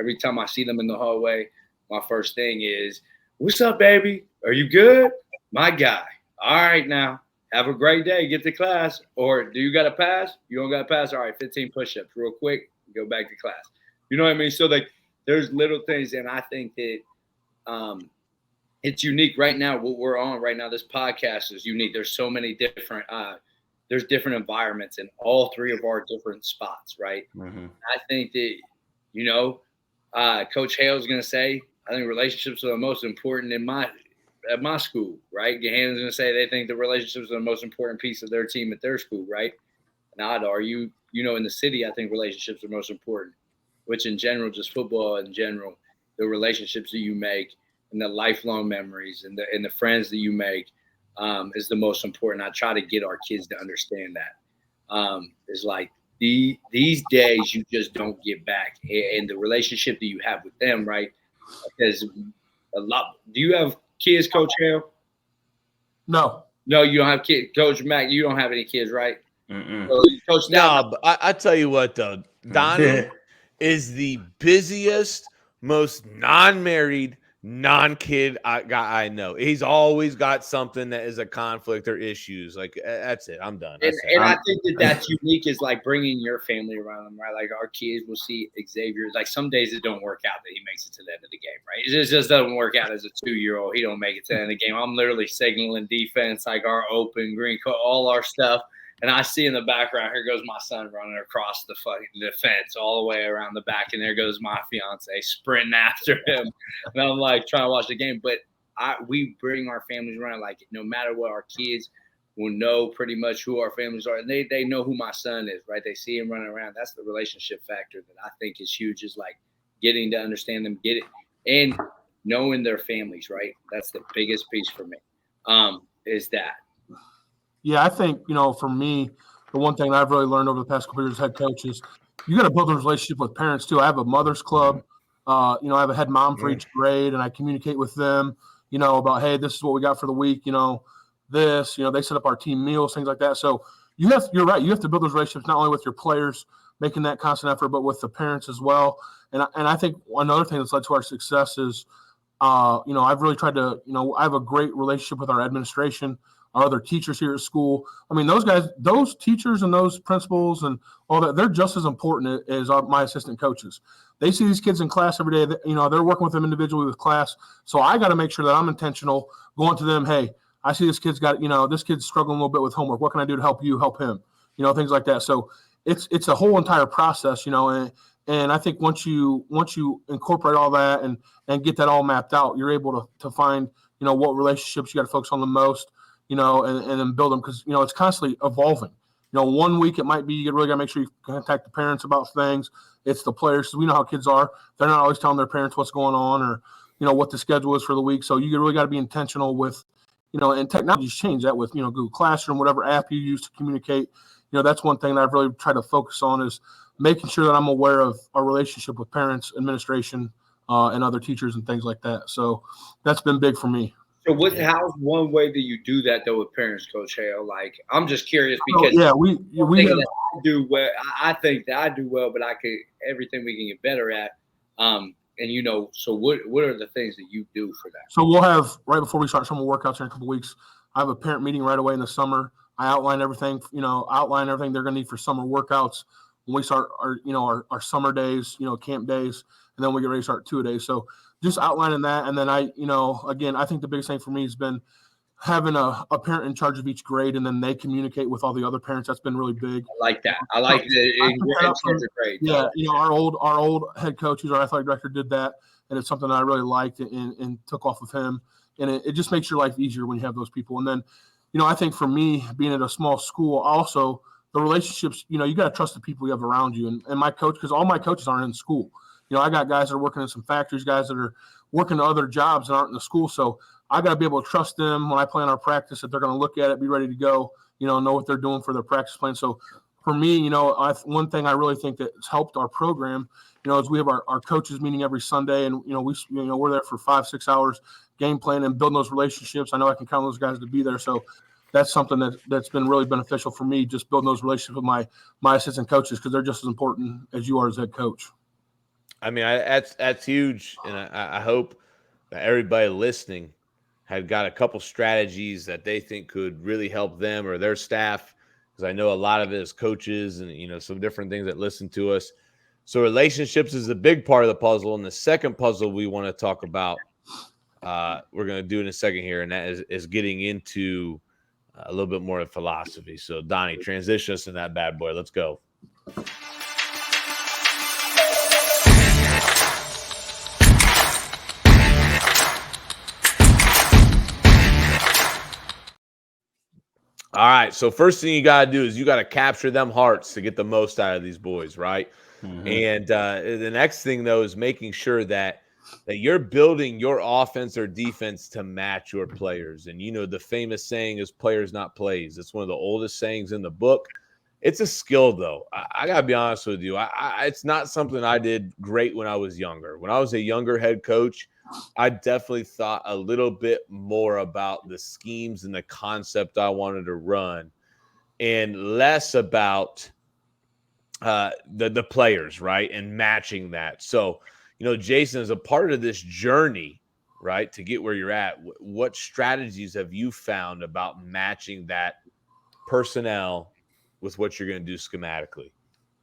Every time I see them in the hallway. My first thing is, "What's up, baby? Are you good?" My guy. All right, now have a great day. Get to class. Or do you got to pass? You don't got to pass. All right, 15 push-ups real quick. Go back to class. You know what I mean? So like there's little things, and I think that it's unique right now. What we're on right now, this podcast is unique. There's so many different there's different environments in all 3 of our different spots, right? I think that, you know, Coach Hale's going to say, I think relationships are the most important at my school, right? Gahanna's going to say they think the relationships are the most important piece of their team at their school, right? And I'd argue, you know, in the city, I think relationships are most important, which in general, just football in general, the relationships that you make and the lifelong memories and the friends that you make is the most important. I try to get our kids to understand that. It's like these days you just don't get back, and the relationship that you have with them, right? Because a lot. Do you have kids, Coach Hale? No, you don't have kids, Coach Mack. You don't have any kids, right? So, Coach, no, but I tell you what though, Donnie is the busiest, most non-married, non-kid guy I know. He's always got something that is a conflict or issues. Like that's it. I'm done. And I think that's unique is like bringing your family around them, right? Like our kids will see Xavier. Like some days it don't work out that he makes it to the end of the game, right? It just doesn't work out as a 2-year-old. He don't make it to the end of the game. I'm literally signaling defense, like our open green, all our stuff. And I see in the background, here goes my son running across the fucking fence all the way around the back. And there goes my fiance sprinting after him. And I'm like trying to watch the game. But we bring our families around. Like no matter what, our kids will know pretty much who our families are. And they know who my son is, right? They see him running around. That's the relationship factor that I think is huge, is like getting to understand them, get it, and knowing their families, right? That's the biggest piece for me, is that. Yeah, I think, you know, for me, the one thing I've really learned over the past couple of years as head coach is you got to build a relationship with parents too. I have a mother's club. I have a head mom for each grade, and I communicate with them, about, hey, this is what we got for the week. They set up our team meals, things like that. So you're right. You have to build those relationships not only with your players, making that constant effort, but with the parents as well. And I think another thing that's led to our success is, I've really tried to, I have a great relationship with our administration, our other teachers here at school. I mean, those guys, those teachers and those principals and all that, they're just as important as my assistant coaches. They see these kids in class every day. They're working with them individually with class. So I got to make sure that I'm intentional going to them. Hey, I see this kid's got, this kid's struggling a little bit with homework. What can I do to help you help him? Things like that. So it's a whole entire process, and I think once you incorporate all that and get that all mapped out, you're able to find, what relationships you got to focus on the most, and then build them, because, it's constantly evolving. 1 week it might be you really got to make sure you contact the parents about things. It's the players, because we know how kids are. They're not always telling their parents what's going on or, what the schedule is for the week. So you really got to be intentional with, and technology's changed that with, Google Classroom, whatever app you use to communicate. That's one thing that I've really tried to focus on is making sure that I'm aware of our relationship with parents, administration, and other teachers and things like that. So that's been big for me. So how's one way that you do that though with parents, Coach Hale? Like, I'm just curious because we have, I do well. I think that I do well, but everything we can get better at. So what are the things that you do for that? So we'll have, right before we start summer workouts in a couple of weeks, I have a parent meeting right away in the summer. I outline everything they're going to need for summer workouts when we start our summer days, camp days, and then we get ready to start 2-a-days. So just outlining that. And then again, I think the biggest thing for me has been having a parent in charge of each grade, and then they communicate with all the other parents. That's been really big. I like that. I like that. Great. Yeah. Our old head coach, who's our athletic director, did that. And it's something that I really liked and took off of him. And it just makes your life easier when you have those people. And then, I think for me, being at a small school, also the relationships, you got to trust the people you have around you. And my coach, because all my coaches aren't in school. I got guys that are working in some factories, guys that are working other jobs that aren't in the school. So I got to be able to trust them when I plan our practice, that they're going to look at it, be ready to go, know what they're doing for their practice plan. So for me, one thing I really think that's helped our program, is we have our coaches meeting every Sunday, and, we're there for 5-6 hours game plan and building those relationships. I know I can count on those guys to be there. So that's something that's been really beneficial for me, just building those relationships with my assistant coaches, because they're just as important as you are as head coach. I mean, that's huge. And I hope that everybody listening had got a couple strategies that they think could really help them or their staff, because I know a lot of it is coaches and, some different things that listen to us. So relationships is a big part of the puzzle. And the second puzzle we want to talk about, we're going to do in a second here, and that is getting into a little bit more of philosophy. So, Donnie, transition us in that bad boy. Let's go. All right. So first thing you got to do is you got to capture them hearts to get the most out of these boys, right? Mm-hmm. And the next thing, though, is making sure that you're building your offense or defense to match your players. And, the famous saying is players, not plays. It's one of the oldest sayings in the book. It's a skill, though. I got to be honest with you. It's not something I did great when I was younger. When I was a younger head coach, I definitely thought a little bit more about the schemes and the concept I wanted to run, and less about the players, right, and matching that. So, Jason, is a part of this journey, right, to get where you're at. What strategies have you found about matching that personnel with what you're going to do schematically?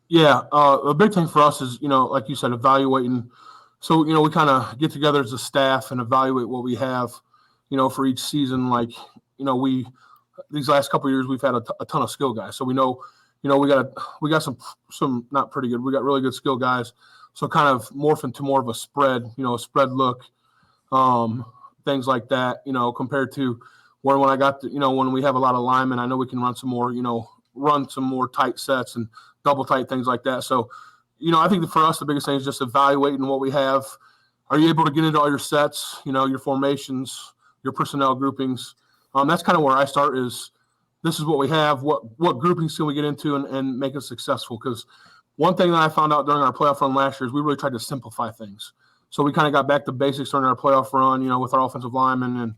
Yeah, a big thing for us is, like you said, evaluating. So, we kind of get together as a staff and evaluate what we have, for each season. Like, these last couple of years, we've had a ton of skill guys. So we know, we got some not pretty good. We got really good skill guys. So kind of morph into more of a spread look, things like that, compared to where when I got to, when we have a lot of linemen, I know we can run some more tight sets and double tight, things like that. So, I think for us, the biggest thing is just evaluating what we have. Are you able to get into all your sets, your formations, your personnel groupings? That's kind of where I start is this is what we have. What groupings can we get into and make us successful? Because one thing that I found out during our playoff run last year is we really tried to simplify things. So we kind of got back to basics during our playoff run, you know, with our offensive linemen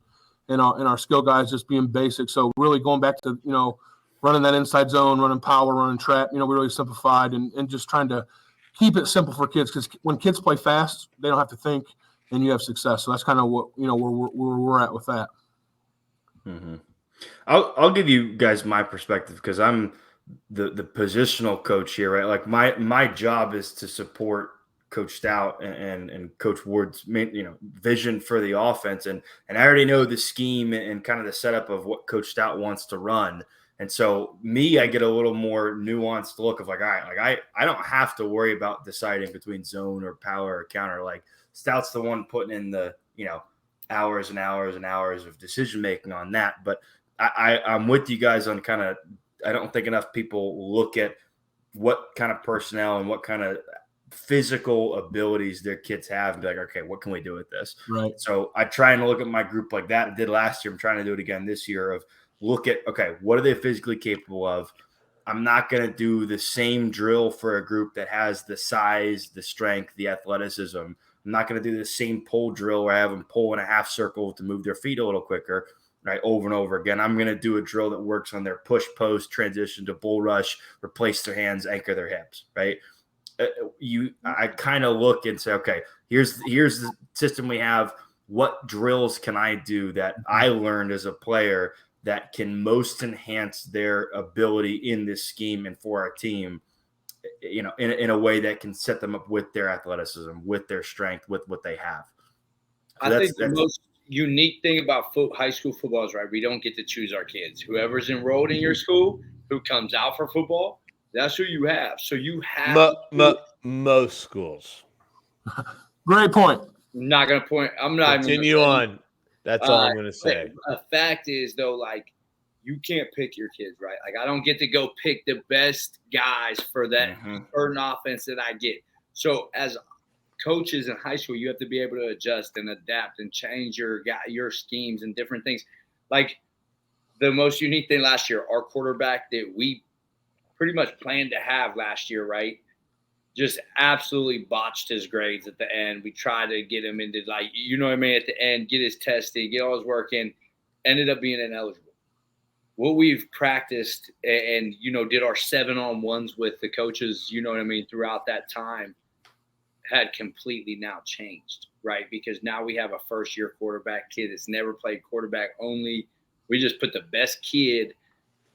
and our skill guys just being basic. So really going back to, you know, running that inside zone, running power, running trap, you know, we really simplified and just trying to keep it simple for kids, because when kids play fast, they don't have to think and you have success. So that's kind of what, you know, where we're at with that. Mm-hmm. I'll give you guys my perspective, because I'm the positional coach here, right? Like my job is to support Coach Stout and Coach Ward's vision for the offense, and I already know the scheme and kind of the setup of what Coach Stout wants to run. And so I get a little more nuanced look of like, all right, like I don't have to worry about deciding between zone or power or counter. Like Stout's the one putting in the, you know, hours and hours and hours of decision making on that. But I'm with you guys on kind of, I don't think enough people look at what kind of personnel and what kind of physical abilities their kids have and be like, okay, what can we do with this? Right. So I try and look at my group like that. I did last year. I'm trying to do it again this year of look at, okay, what are they physically capable of? I'm not going to do the same drill for a group that has the size, the strength, the athleticism. I'm not going to do the same pull drill where I have them pull in a half circle to move their feet a little quicker, right, over and over again. I'm going to do a drill that works on their push post, transition to bull rush, replace their hands, anchor their hips, right? I kind of look and say, okay, here's the system we have. What drills can I do that I learned as a player that can most enhance their ability in this scheme and for our team, you know, in a way that can set them up with their athleticism, with their strength, with what they have. So I think the most unique thing about high school football is, right, we don't get to choose our kids. Whoever's enrolled in your school, who comes out for football, that's who you have. So you have most schools. Great point. I'm not going to point. I'm not continue on. That's all I'm going to say. A fact is, though, like, you can't pick your kids, right? Like, I don't get to go pick the best guys for that certain offense that I get. So as coaches in high school, you have to be able to adjust and adapt and change your schemes and different things. Like, the most unique thing last year, our quarterback that we pretty much planned to have last year, right, just absolutely botched his grades at the end. We tried to get him into, like, you know what I mean, at the end, get his testing, get all his work in, ended up being ineligible. What we've practiced and, you know, did our 7-on-1s with the coaches, you know what I mean, throughout that time had completely now changed, right? Because now we have a first-year quarterback kid that's never played quarterback only. We just put the best kid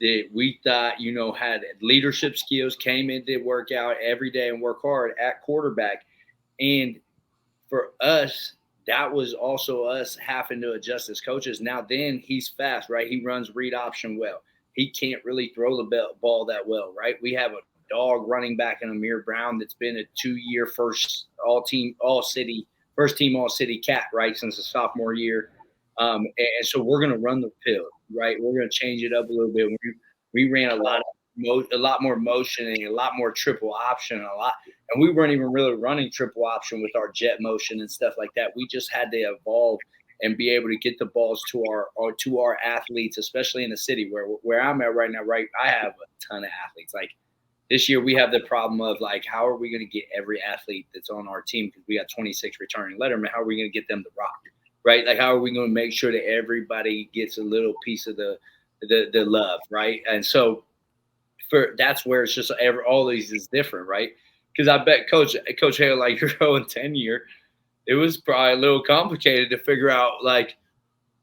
that we thought, you know, had leadership skills, came in, did work out every day and work hard at quarterback. And for us, that was also us having to adjust as coaches. Now then he's fast, right? He runs read option well. He can't really throw the ball that well, right? We have a dog running back in Amir Brown that's been a 2-year first all-team, all-city, first-team all-city cat, right, since the sophomore year. And so we're going to run the pill, right? We're going to change it up a little bit. We ran a lot more motion and a lot more triple option, and we weren't even really running triple option with our jet motion and stuff like that. We just had to evolve and be able to get the balls to our athletes, especially in the city where I'm at right now. Right, I have a ton of athletes. Like this year, we have the problem of, like, how are we going to get every athlete that's on our team, because we got 26 returning lettermen? How are we going to get them to rock? Right? Like, how are we going to make sure that everybody gets a little piece of the love, right? And so that's where it's just all these is different, right? Because I bet Coach Hale, like your 0-10 year, it was probably a little complicated to figure out, like,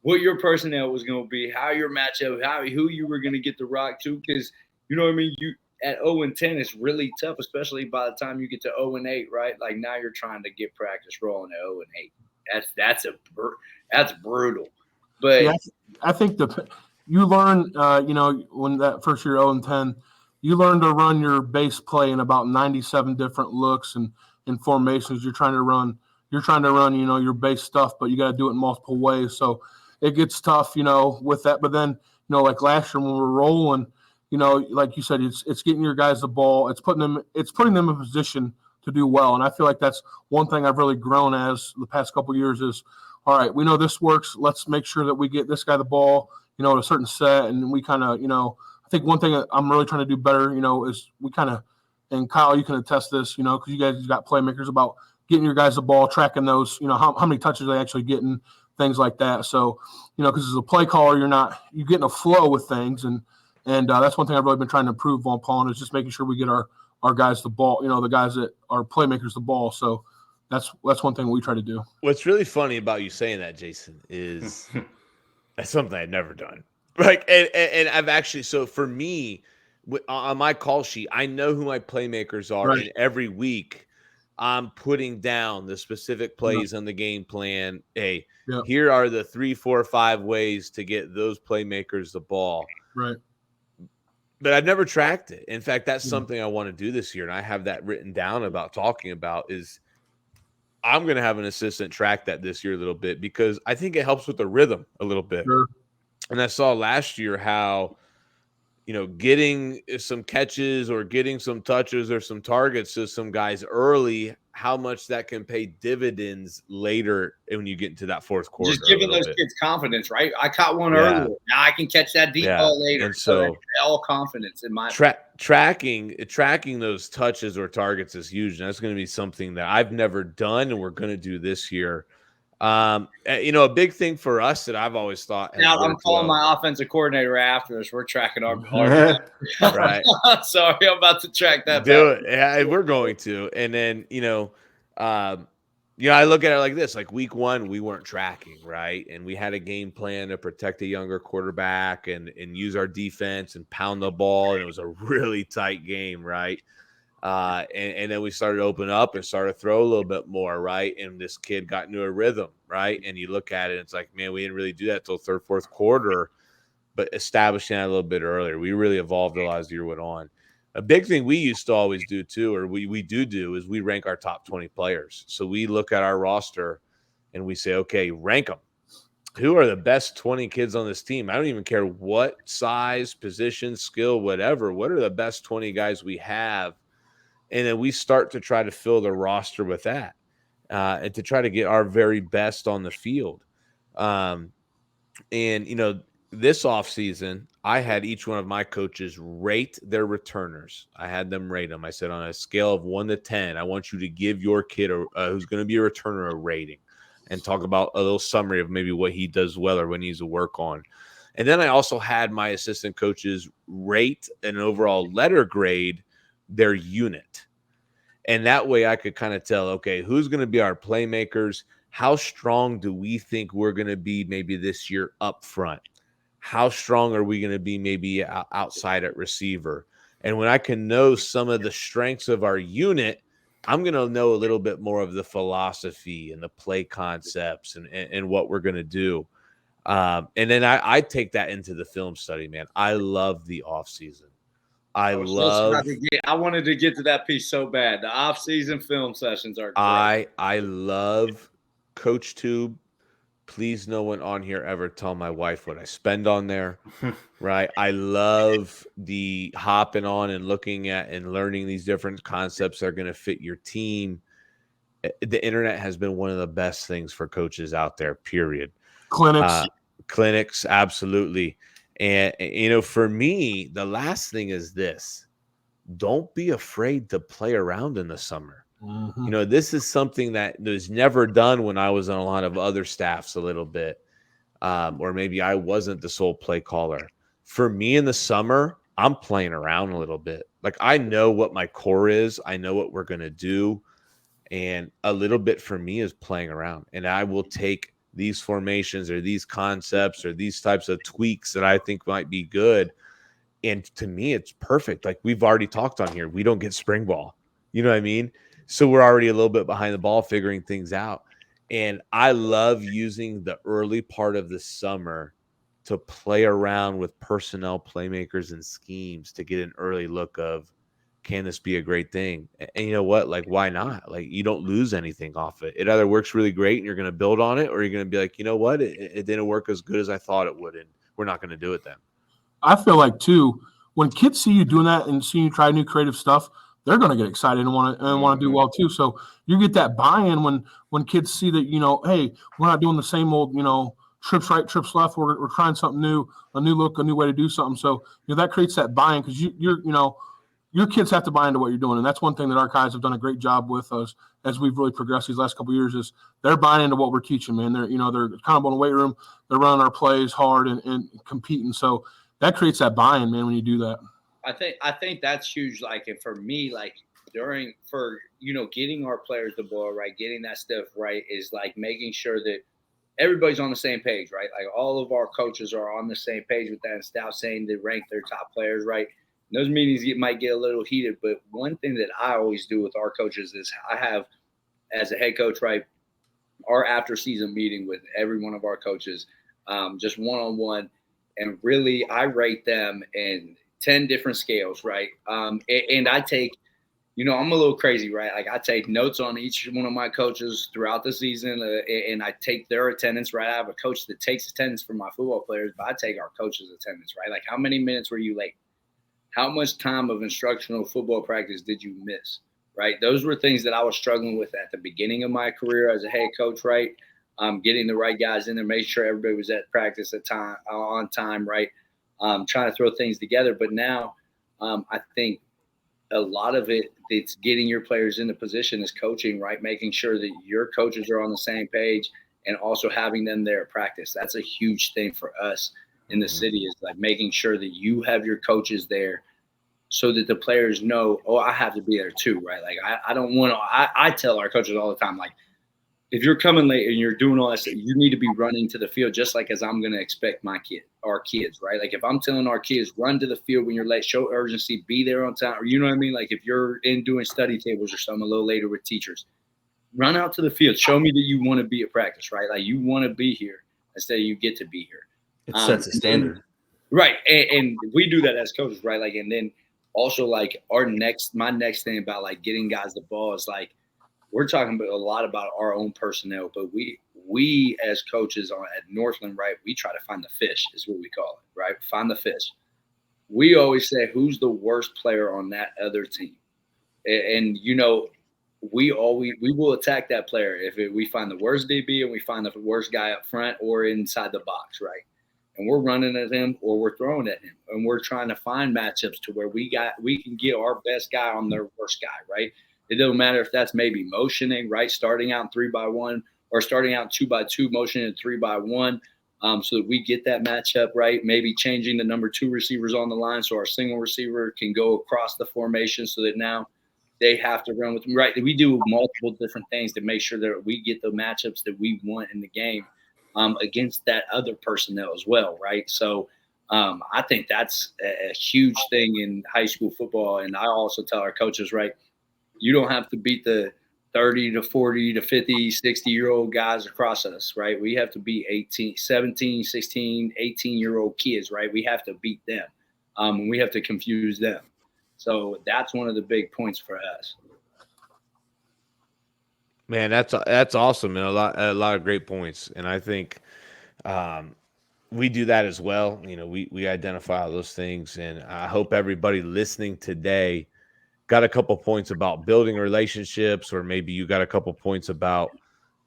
what your personnel was going to be, how your matchup, who you were going to get the rock to, because, you know what I mean, you at 0-10 it's really tough, especially by the time you get to 0-8, right? Like, now you're trying to get practice rolling at 0-8. That's brutal. But yeah, I think you learn, you know, when that first year 0-10, you learn to run your base play in about 97 different looks and formations. You're trying to run, you know, your base stuff, but you got to do it in multiple ways. So it gets tough, you know, with that. But then, you know, like last year when we're rolling, you know, like you said, it's getting your guys the ball. It's putting them in a position to do well. And I feel like that's one thing I've really grown as the past couple of years is, all right, we know this works. Let's make sure that we get this guy the ball, you know, at a certain set. And we kind of, you know, I think one thing I'm really trying to do better, you know, is we kind of and Kyle, you can attest this, you know, because you guys got playmakers, about getting your guys the ball, tracking those, you know, how many touches they actually getting, things like that. So, you know, because as a play caller, you're getting a flow with things, and that's one thing I've really been trying to improve on, Paul, is just making sure we get our guys the ball, you know, the guys that are playmakers the ball. So that's one thing we try to do. What's really funny about you saying that, Jason, is that's something I've never done. Like, and I've actually, so for me, on my call sheet, I know who my playmakers are, Right. and every week I'm putting down the specific plays on the game plan. Hey, here are the 3, 4, 5 ways to get those playmakers the ball. Right. But I've never tracked it. In fact, that's something I want to do this year, and I have that written down about talking about is I'm going to have an assistant track that this year a little bit, because I think it helps with the rhythm a little bit. Sure. And I saw last year how, you know, getting some catches or getting some touches or some targets to some guys early, how much that can pay dividends later when you get into that fourth quarter. Just giving those kids confidence, right? I caught one earlier. Now I can catch that deep ball later. And so all confidence in my tracking those touches or targets is huge. And that's going to be something that I've never done, and we're going to do this year. You know, a big thing for us that I've always thought. Now I'm calling my offensive coordinator after this. We're tracking our right. Sorry, I'm about to track that. Do it. Yeah, we're going to. And then, you know, I look at it like this: like week 1, we weren't tracking, right? And we had a game plan to protect a younger quarterback and use our defense and pound the ball. And it was a really tight game, right? And then we started to open up and started to throw a little bit more, right? And this kid got into a rhythm, right? And you look at it, and it's like, man, we didn't really do that till third, fourth quarter, but establishing that a little bit earlier. We really evolved a lot as the year went on. A big thing we used to always do too, or we do is we rank our top 20 players. So we look at our roster and we say, okay, rank them. Who are the best 20 kids on this team? I don't even care what size, position, skill, whatever. What are the best 20 guys we have? And then we start to try to fill the roster with that and to try to get our very best on the field. And, you know, this offseason, I had each one of my coaches rate their returners. I had them rate them. I said, on a scale of 1 to 10, I want you to give your kid who's going to be a returner a rating, and talk about a little summary of maybe what he does well or what he needs to work on. And then I also had my assistant coaches rate an overall letter grade their unit. And that way I could kind of tell, okay, who's going to be our playmakers? How strong do we think we're going to be maybe this year up front? How strong are we going to be maybe outside at receiver? And when I can know some of the strengths of our unit, I'm going to know a little bit more of the philosophy and the play concepts and what we're going to do. And then I take that into the film study, man. I love the offseason. I wanted to get to that piece so bad. The off-season film sessions are great. I love CoachTube. Please no one on here ever tell my wife what I spend on there, right? I love the hopping on and looking at and learning these different concepts that are going to fit your team. The internet has been one of the best things for coaches out there, period. Clinics, absolutely. And, you know, for me, the last thing is this: don't be afraid to play around in the summer. Mm-hmm. You know, this is something that was never done when I was on a lot of other staffs a little bit, or maybe I wasn't the sole play caller. For me in the summer, I'm playing around a little bit. Like, I know what my core is. I know what we're going to do. And a little bit for me is playing around. And I will take these formations or these concepts or these types of tweaks that I think might be good. And to me, it's perfect. Like we've already talked on here, we don't get spring ball. You know what I mean? So we're already a little bit behind the ball figuring things out. And I love using the early part of the summer to play around with personnel, playmakers, and schemes to get an early look of, can this be a great thing? And you know what? Like, why not? Like, you don't lose anything off it. It either works really great and you're going to build on it, or you're going to be like, you know what? It didn't work as good as I thought it would, and we're not going to do it then. I feel like, too, when kids see you doing that and see you try new creative stuff, they're going to get excited and want to do well, too. So you get that buy-in when kids see that, you know, hey, we're not doing the same old, you know, trips right, trips left. We're trying something new, a new look, a new way to do something. So, you know, that creates that buy-in because you're, you know, your kids have to buy into what you're doing. And that's one thing that our guys have done a great job with us as we've really progressed these last couple of years is they're buying into what we're teaching, man. They're accountable in the weight room. They're running our plays hard and competing. So that creates that buy-in, man, when you do that. I think that's huge. Like, and for me, like getting our players the ball right, getting that stuff right is like making sure that everybody's on the same page, right? Like all of our coaches are on the same page with that and stop saying they rank their top players, right? And those meetings might get a little heated, but one thing that I always do with our coaches is I have, as a head coach, right, our after season meeting with every one of our coaches, just one-on-one, and really I rate them in 10 different scales, right? And I take, I'm a little crazy, right? Like I take notes on each one of my coaches throughout the season, and I take their attendance, right? I have a coach that takes attendance from my football players, but I take our coaches' attendance, right? Like how many minutes were you late? How much time of instructional football practice did you miss, right? Those were things that I was struggling with at the beginning of my career as a head coach, right? Getting the right guys in there, make sure everybody was at practice on time, right? Trying to throw things together. But now I think a lot of it's getting your players in the position is coaching, right? Making sure that your coaches are on the same page and also having them there at practice. That's a huge thing for us in the city, is like making sure that you have your coaches there so that the players know, oh, I have to be there too, right? Like I don't want to, I tell our coaches all the time, like, if you're coming late and you're doing all that stuff, you need to be running to the field just like as I'm going to expect our kids, right? Like if I'm telling our kids, run to the field when you're late, show urgency, be there on time, or you know what I mean? Like if you're in doing study tables or something a little later with teachers, run out to the field. Show me that you want to be at practice, right? Like you want to be here instead of you get to be here. It sets a standard. Right. And we do that as coaches, right? Like, and then also like my next thing about like getting guys the ball is like, we're talking about a lot about our own personnel, but we as coaches at Northland, right, we try to find the fish is what we call it, right? Find the fish. We always say, who's the worst player on that other team? And we will attack that player if we find the worst DB and we find the worst guy up front or inside the box, right? And we're running at him or we're throwing at him, and we're trying to find matchups to where we can get our best guy on their worst guy, right? It doesn't matter if that's maybe motioning, right? Starting out 3-by-1 or starting out 2-by-2, motioning 3-by-1, so that we get that matchup, right? Maybe changing the number 2 receivers on the line so our single receiver can go across the formation so that now they have to run with them, right? We do multiple different things to make sure that we get the matchups that we want in the game against that other personnel as well, right? So I think that's a huge thing in high school football. And I also tell our coaches, right, you don't have to beat the 30 to 40 to 50, 60-year-old guys across us, right? We have to beat 18, 17, 16, 18-year-old kids, right? We have to beat them. We have to confuse them. So that's one of the big points for us. Man, that's awesome, and a lot of great points. And I think we do that as well. We identify all those things, and I hope everybody listening today got a couple points about building relationships, or maybe you got a couple points about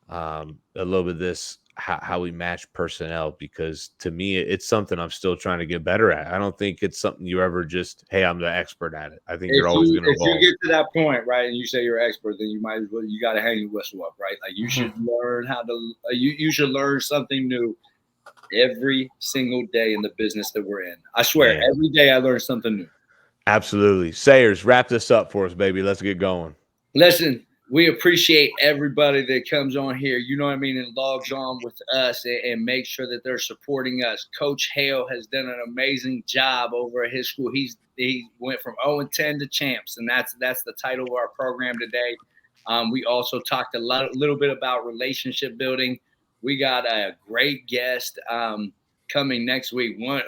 a little bit of this, how we match personnel, because to me, it's something I'm still trying to get better at. I don't think it's something you ever just, hey, I'm the expert at it. I think you're always going to evolve. If you get to that point, right, and you say you're expert, then you might as well, you got to hang your whistle up, right? Like you should learn how to, you should learn something new every single day in the business that we're in. I swear, every day I learn something new. Absolutely. Sayers, wrap this up for us, baby. Let's get going. Listen, we appreciate everybody that comes on here, you know what I mean, and logs on with us and make sure that they're supporting us. Coach Hale has done an amazing job over at his school. He went from 0-10 to champs, and that's the title of our program today. We also talked a little bit about relationship building. We got a great guest coming next week. One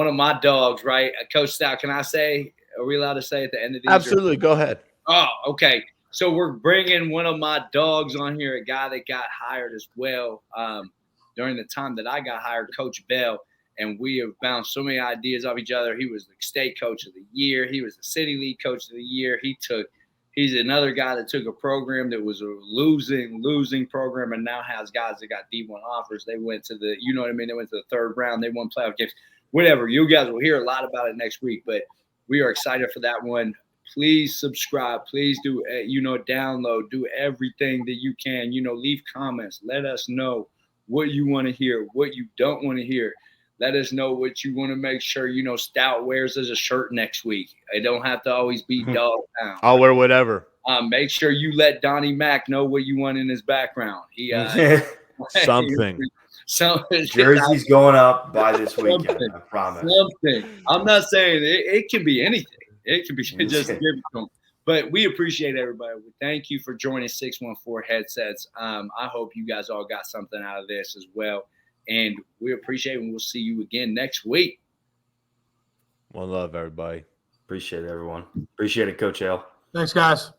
of my dogs, right? Coach Stout, can I say, are we allowed to say at the end of these? Absolutely. Go ahead. Oh, okay. So we're bringing one of my dogs on here, a guy that got hired as well during the time that I got hired, Coach Bell. And we have bounced so many ideas off each other. He was the state coach of the year. He was the city league coach of the year. He's another guy that took a program that was a losing program and now has guys that got D1 offers. They went to they went to the third round. They won playoff games. Whatever. You guys will hear a lot about it next week. But we are excited for that one. Please subscribe. Please do, download, do everything that you can. Leave comments. Let us know what you want to hear, what you don't want to hear. Let us know what you want to make sure, Stout wears as a shirt next week. It don't have to always be Dog Pound. I'll wear whatever. Make sure you let Donnie Mack know what you want in his background. He Something. Jersey's going up by this weekend, I promise. Something. I'm not saying it can be anything. It can be just give it to them. But we appreciate everybody. Thank you for joining 614 Headsets. I hope you guys all got something out of this as well. And we appreciate it, and we'll see you again next week. One love, everybody. Appreciate it, everyone. Appreciate it, Coach Hale. Thanks, guys.